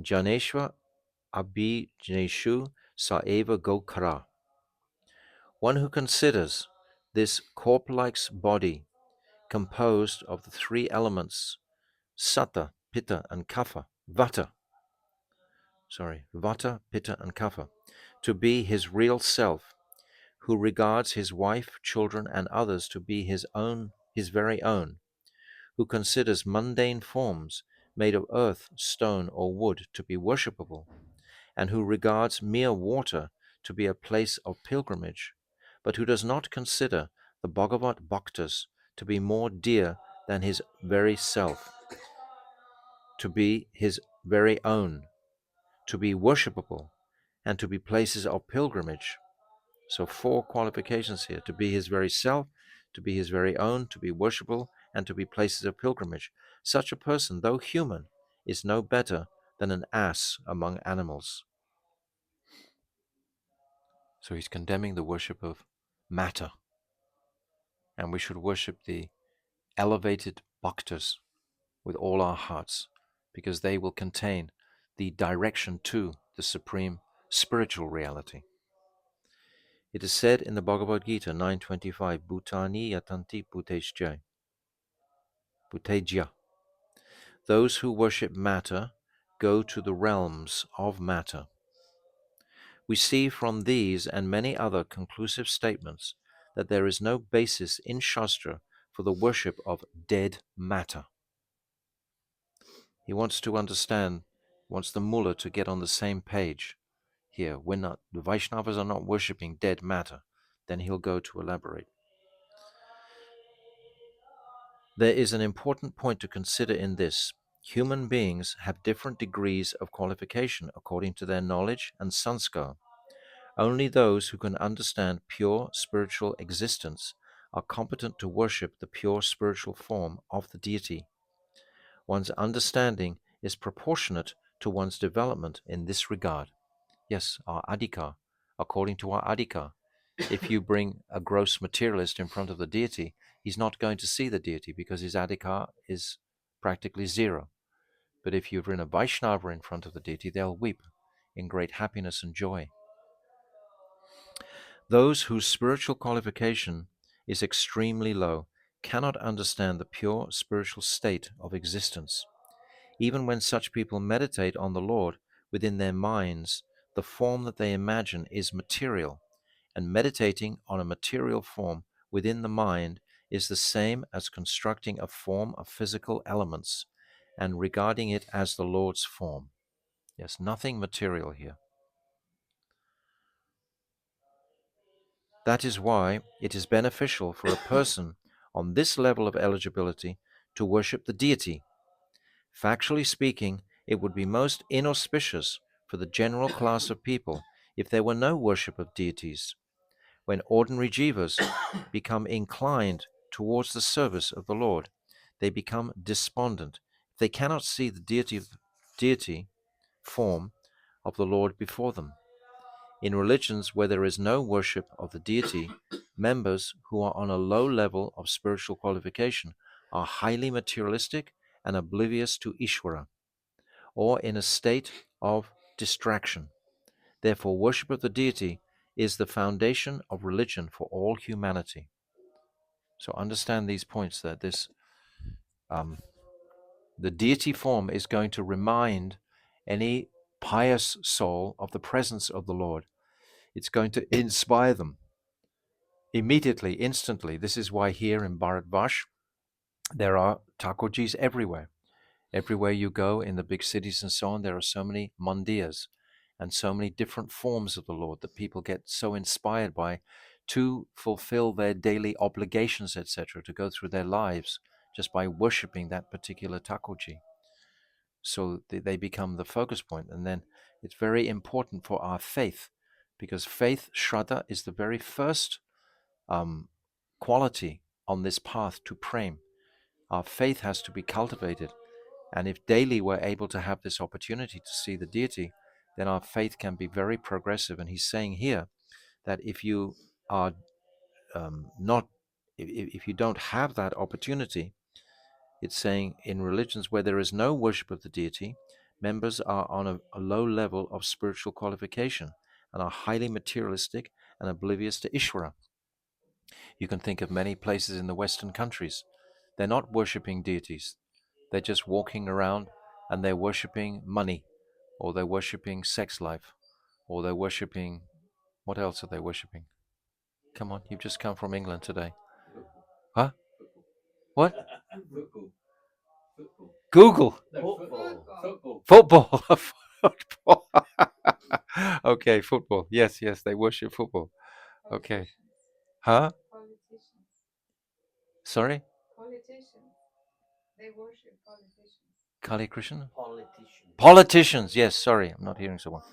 janeshva abhijaneshu saeva gokara. One who considers this corpse-like body composed of the 3 elements, Sata, Pitta, and Kapha, Vata, Pitta, and Kapha, to be his real self, who regards his wife, children, and others to be his very own, who considers mundane forms made of earth, stone, or wood to be worshipable, and who regards mere water to be a place of pilgrimage, but who does not consider the Bhagavat Bhaktas to be more dear than his very self. to be his very own, to be worshipable, and to be places of pilgrimage. So 4 qualifications here: to be his very self, to be his very own, to be worshipable, and to be places of pilgrimage. Such a person, though human, is no better than an ass among animals. So he's condemning the worship of matter, and we should worship the elevated bhaktas with all our hearts, because they will contain the direction to the supreme spiritual reality. It is said in the Bhagavad Gita 9.25, Bhutani yatanti bhutejya. Those who worship matter go to the realms of matter. We see from these and many other conclusive statements that there is no basis in Shastra for the worship of dead matter. He wants to understand, wants the mullah to get on the same page here. The Vaishnavas are not worshipping dead matter. Then he'll go to elaborate. There is an important point to consider in this. Human beings have different degrees of qualification according to their knowledge and sanskar. Only those who can understand pure spiritual existence are competent to worship the pure spiritual form of the deity. One's understanding is proportionate to one's development in this regard. Yes, our adhikar, according to our adhikar. If you bring a gross materialist in front of the deity, he's not going to see the deity because his adhikar is practically zero. But if you bring a Vaishnava in front of the deity, they'll weep in great happiness and joy. Those whose spiritual qualification is extremely low cannot understand the pure spiritual state of existence. Even when such people meditate on the Lord within their minds, the form that they imagine is material, and meditating on a material form within the mind is the same as constructing a form of physical elements and regarding it as the Lord's form. Yes, nothing material here. That is why it is beneficial for a person on this level of eligibility to worship the deity. Factually speaking, it would be most inauspicious for the general class of people if there were no worship of deities. When ordinary jivas become inclined towards the service of the Lord, they become despondent. They cannot see the deity form of the Lord before them. In religions where there is no worship of the deity, members who are on a low level of spiritual qualification are highly materialistic and oblivious to Ishvara, or in a state of distraction. Therefore, worship of the deity is the foundation of religion for all humanity. So understand these points, that the deity form is going to remind any pious soul of the presence of the Lord. It's going to inspire them immediately, instantly. This is why here in Bharatvash there are Thakurjis everywhere. Everywhere you go in the big cities and so on, there are so many mandirs and so many different forms of the Lord that people get so inspired by to fulfill their daily obligations, etc., to go through their lives just by worshipping that particular Thakurji. So they become the focus point. And then it's very important for our faith, because faith, Shraddha, is the very first quality on this path to prem. Our faith has to be cultivated. And if daily we're able to have this opportunity to see the deity, then our faith can be very progressive. And he's saying here that if you are not, if you don't have that opportunity, it's saying in religions where there is no worship of the deity, members are on a low level of spiritual qualification and are highly materialistic and oblivious to Ishvara. You can think of many places in the Western countries. They're not worshipping deities. They're just walking around and they're worshipping money, or they're worshipping sex life, or they're worshipping, what else are they worshipping? Come on, you've just come from England today. Huh? What? Google. Football. Football. Okay, football. Yes, they worship football. Okay. Huh? Politicians. Sorry? Politicians. They worship politicians. Kali Krishna? Politicians. Politicians, yes, sorry, I'm not hearing so well.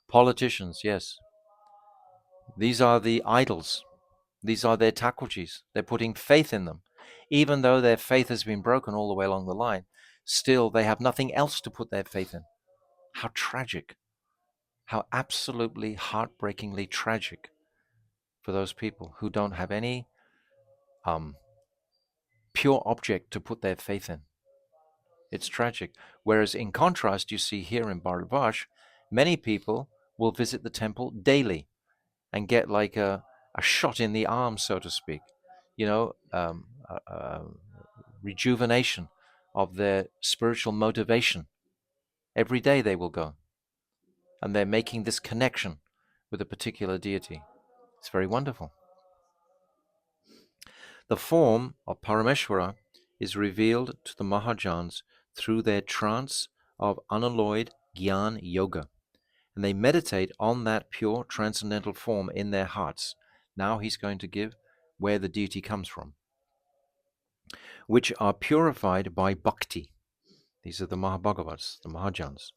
Politicians, yes. These are the idols. These are their Thakurjis. They're putting faith in them. Even though their faith has been broken all the way along the line, still they have nothing else to put their faith in. How tragic. How absolutely heartbreakingly tragic for those people who don't have any pure object to put their faith in. It's tragic. Whereas in contrast, you see here in Bharadvaj, many people will visit the temple daily and get like a shot in the arm, so to speak, rejuvenation of their spiritual motivation. Every day they will go. And they're making this connection with a particular deity. It's very wonderful. The form of Parameshwara is revealed to the Mahajans through their trance of unalloyed Gyan Yoga, and they meditate on that pure transcendental form in their hearts. Now he's going to give where the deity comes from, which are purified by bhakti. These are the Mahabhagavats, the Mahajans.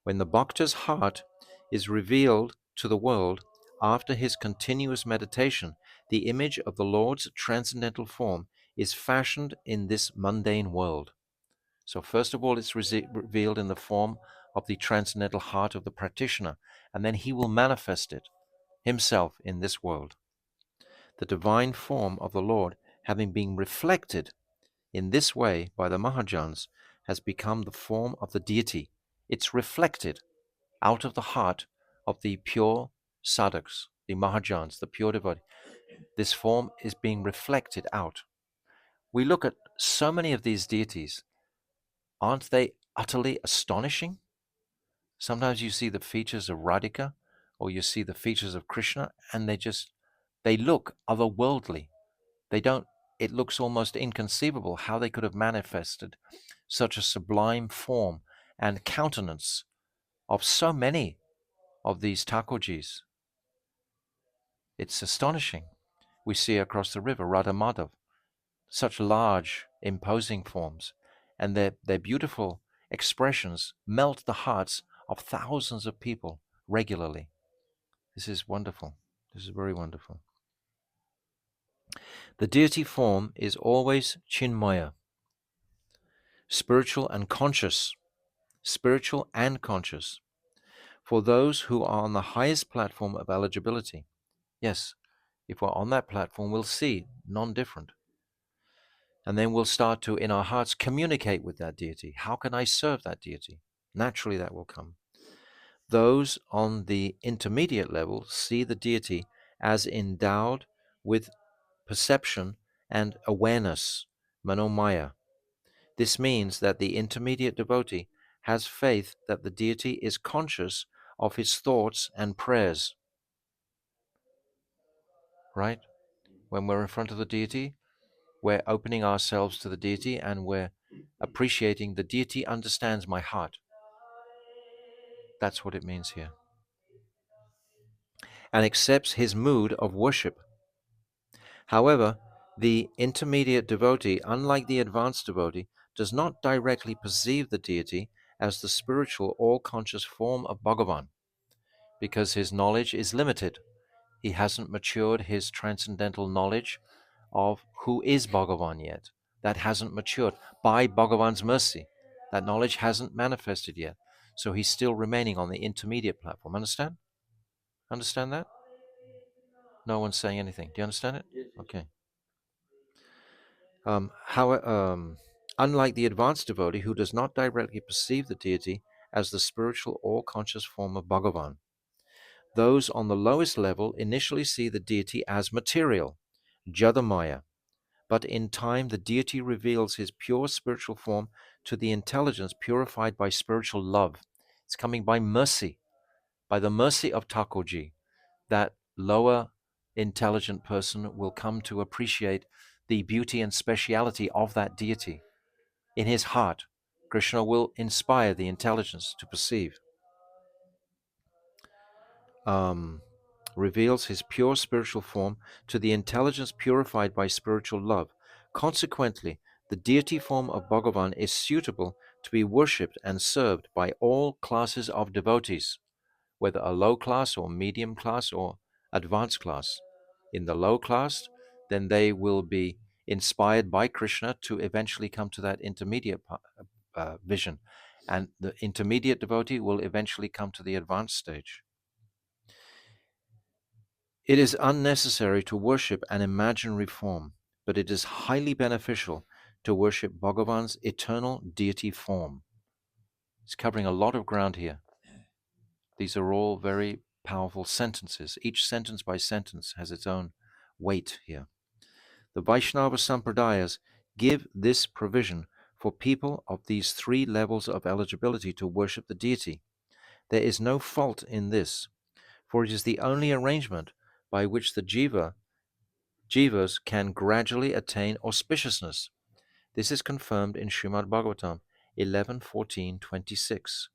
When the bhakta's heart is revealed to the world after his continuous meditation, the image of the Lord's transcendental form is fashioned in this mundane world. So first of all, it's revealed in the form of the transcendental heart of the practitioner, and then he will manifest it himself in this world. The divine form of the Lord, having been reflected in this way by the Mahajans, has become the form of the deity. It's reflected out of the heart of the pure sadhaks, the Mahajans, the pure devotee. This form is being reflected out. We look at so many of these deities. Aren't they utterly astonishing? Sometimes you see the features of Radhika or you see the features of Krishna and they look otherworldly. It looks almost inconceivable how they could have manifested such a sublime form and countenance of so many of these Thakurjis. It's astonishing. We see across the river Radha Madhav, such large, imposing forms, and their beautiful expressions melt the hearts of thousands of people regularly. This is wonderful. This is very wonderful. The deity form is always Chinmaya, spiritual and conscious, for those who are on the highest platform of eligibility. Yes, if we're on that platform, we'll see non-different. And then we'll start to, in our hearts, communicate with that deity. How can I serve that deity? Naturally, that will come. Those on the intermediate level see the deity as endowed with perception and awareness, manomaya. This means that the intermediate devotee has faith that the deity is conscious of his thoughts and prayers. Right? When we're in front of the deity, we're opening ourselves to the deity and we're appreciating the deity understands my heart. That's what it means here. And accepts his mood of worship. However, the intermediate devotee, unlike the advanced devotee, does not directly perceive the deity as the spiritual all-conscious form of Bhagavan, because his knowledge is limited. He hasn't matured his transcendental knowledge of who is Bhagavan yet. That hasn't matured by Bhagavan's mercy. That knowledge hasn't manifested yet. So he's still remaining on the intermediate platform. Understand? Understand that? No one's saying anything. Do you understand it? Yes. Okay. Unlike the advanced devotee who does not directly perceive the deity as the spiritual all-conscious form of Bhagavan, those on the lowest level initially see the deity as material, Jadamaya, but in time the deity reveals his pure spiritual form to the intelligence purified by spiritual love. It's coming by mercy, by the mercy of Thakurji. That lower intelligent person will come to appreciate the beauty and speciality of that deity. In his heart, Krishna will inspire the intelligence to perceive. Reveals his pure spiritual form to the intelligence purified by spiritual love. Consequently, the deity form of Bhagavan is suitable to be worshipped and served by all classes of devotees, whether a low class or medium class or advanced class. In the low class, then they will be inspired by Krishna to eventually come to that intermediate vision, and the intermediate devotee will eventually come to the advanced stage. It is unnecessary to worship an imaginary form, but it is highly beneficial to worship Bhagavan's eternal deity form. It's covering a lot of ground here. These are all very powerful sentences. Each sentence by sentence has its own weight here. The Vaishnava Sampradayas give this provision for people of these three levels of eligibility to worship the deity. There is no fault in this, for it is the only arrangement by which the jivas can gradually attain auspiciousness. This is confirmed in Srimad Bhagavatam 11:14-26.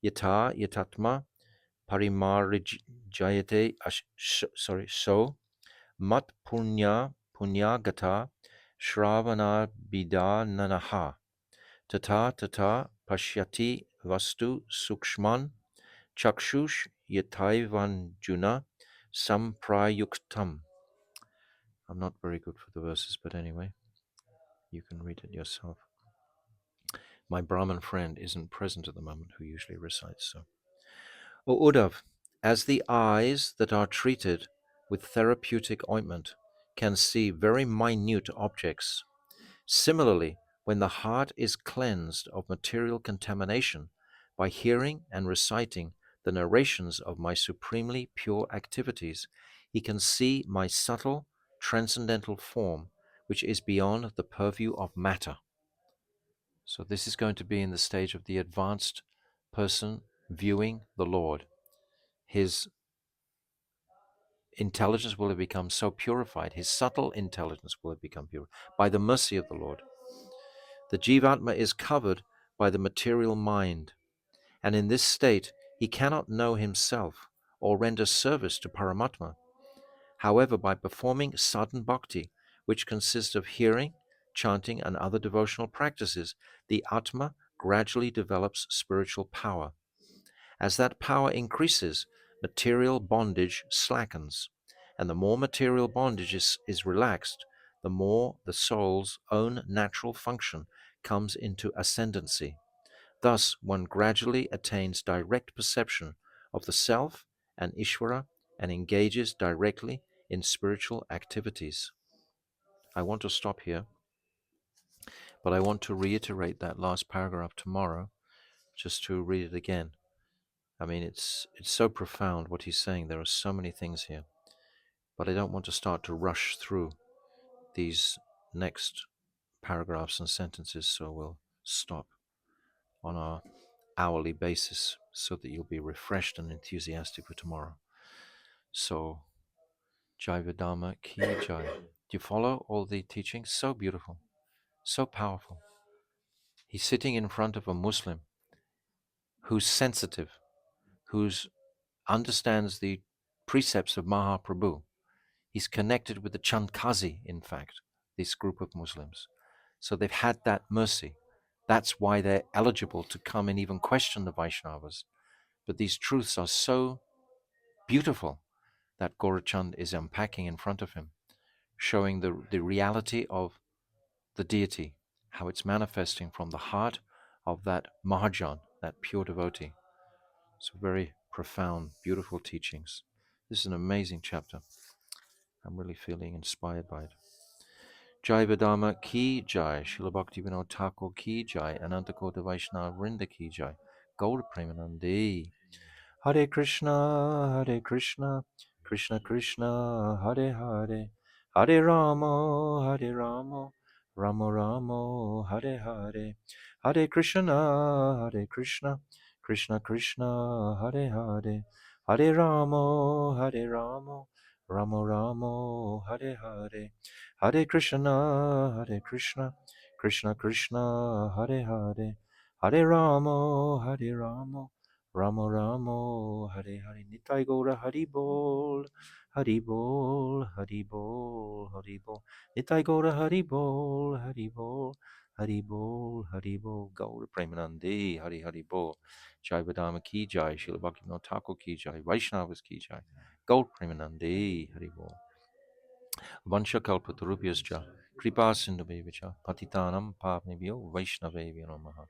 Yata yatatma parimarijayate so mat punya gata shravana bidananaha tata pashyati vastu sukshman chakshush yataivanjuna samprayuktam. I'm not very good for the verses, but anyway, you can read it yourself. My Brahmin friend isn't present at the moment, who usually recites, so. O Uddhav, as the eyes that are treated with therapeutic ointment can see very minute objects, similarly, when the heart is cleansed of material contamination by hearing and reciting the narrations of my supremely pure activities, he can see my subtle, transcendental form, which is beyond the purview of matter. So this is going to be in the stage of the advanced person viewing the Lord. His intelligence will have become so purified, his subtle intelligence will have become pure by the mercy of the Lord. The Jivatma is covered by the material mind, and in this state he cannot know himself or render service to Paramatma. However, by performing sadhan bhakti, which consists of hearing, chanting, and other devotional practices, the Atma gradually develops spiritual power. As that power increases, material bondage slackens, and the more material bondage is relaxed, the more the soul's own natural function comes into ascendancy. Thus, one gradually attains direct perception of the self and Ishvara and engages directly in spiritual activities. I want to stop here, but I want to reiterate that last paragraph tomorrow, just to read it again. I mean, it's so profound what he's saying. There are so many things here, but I don't want to start to rush through these next paragraphs and sentences, so we'll stop on our hourly basis so that you'll be refreshed and enthusiastic for tomorrow. So, Jaiva Dharma Ki Jai. Do you follow all the teachings? So beautiful, so powerful. He's sitting in front of a Muslim who's sensitive, who's understands the precepts of Mahaprabhu. He's connected with the Chandkazi, in fact, this group of Muslims. So they've had that mercy. That's why they're eligible to come and even question the Vaishnavas. But these truths are so beautiful that Gaurachand is unpacking in front of him, showing the reality of the deity, how it's manifesting from the heart of that Mahajan, that pure devotee. So very profound, beautiful teachings. This is an amazing chapter. I'm really feeling inspired by it. Jaiva Dharma Ki Jai, Srila Bhaktivinoda Thakur Ki Jai, Anantakota Vaishnava Vrinda Ki Jai, Gaura Premanandi. Hare Krishna, Krishna Krishna, Hare Hare, Hare Rama, Rama Rama, Hare Hare, Hare Krishna, Krishna Krishna, Hare Hare, Hare Rama, Rama Rama, Hare Hare, Hare Krishna, Krishna Krishna, Hare Hare, Hare Rama, Ramo Ramo, Hare Hare, Nitai Gaura, Hari Bol, Hari Bol, Hari Bol. Bol, Hari Bol. Nitai Gaura Hari Bol, Hari Bol, Hari Bol, Hari Bol. Gaura Premanandi, Hari Hari Bol. Jaiva Dharma ki jai, Srila Bhaktivinoda Thakur ki jai, Vaishnavas ki jai. Gaura Premanandi, Hari Bol. Vansha Kalpatarubhyascha, Kripa Sindhu Patitanam Pavnibhyo Vaishnavebhyo Namaha.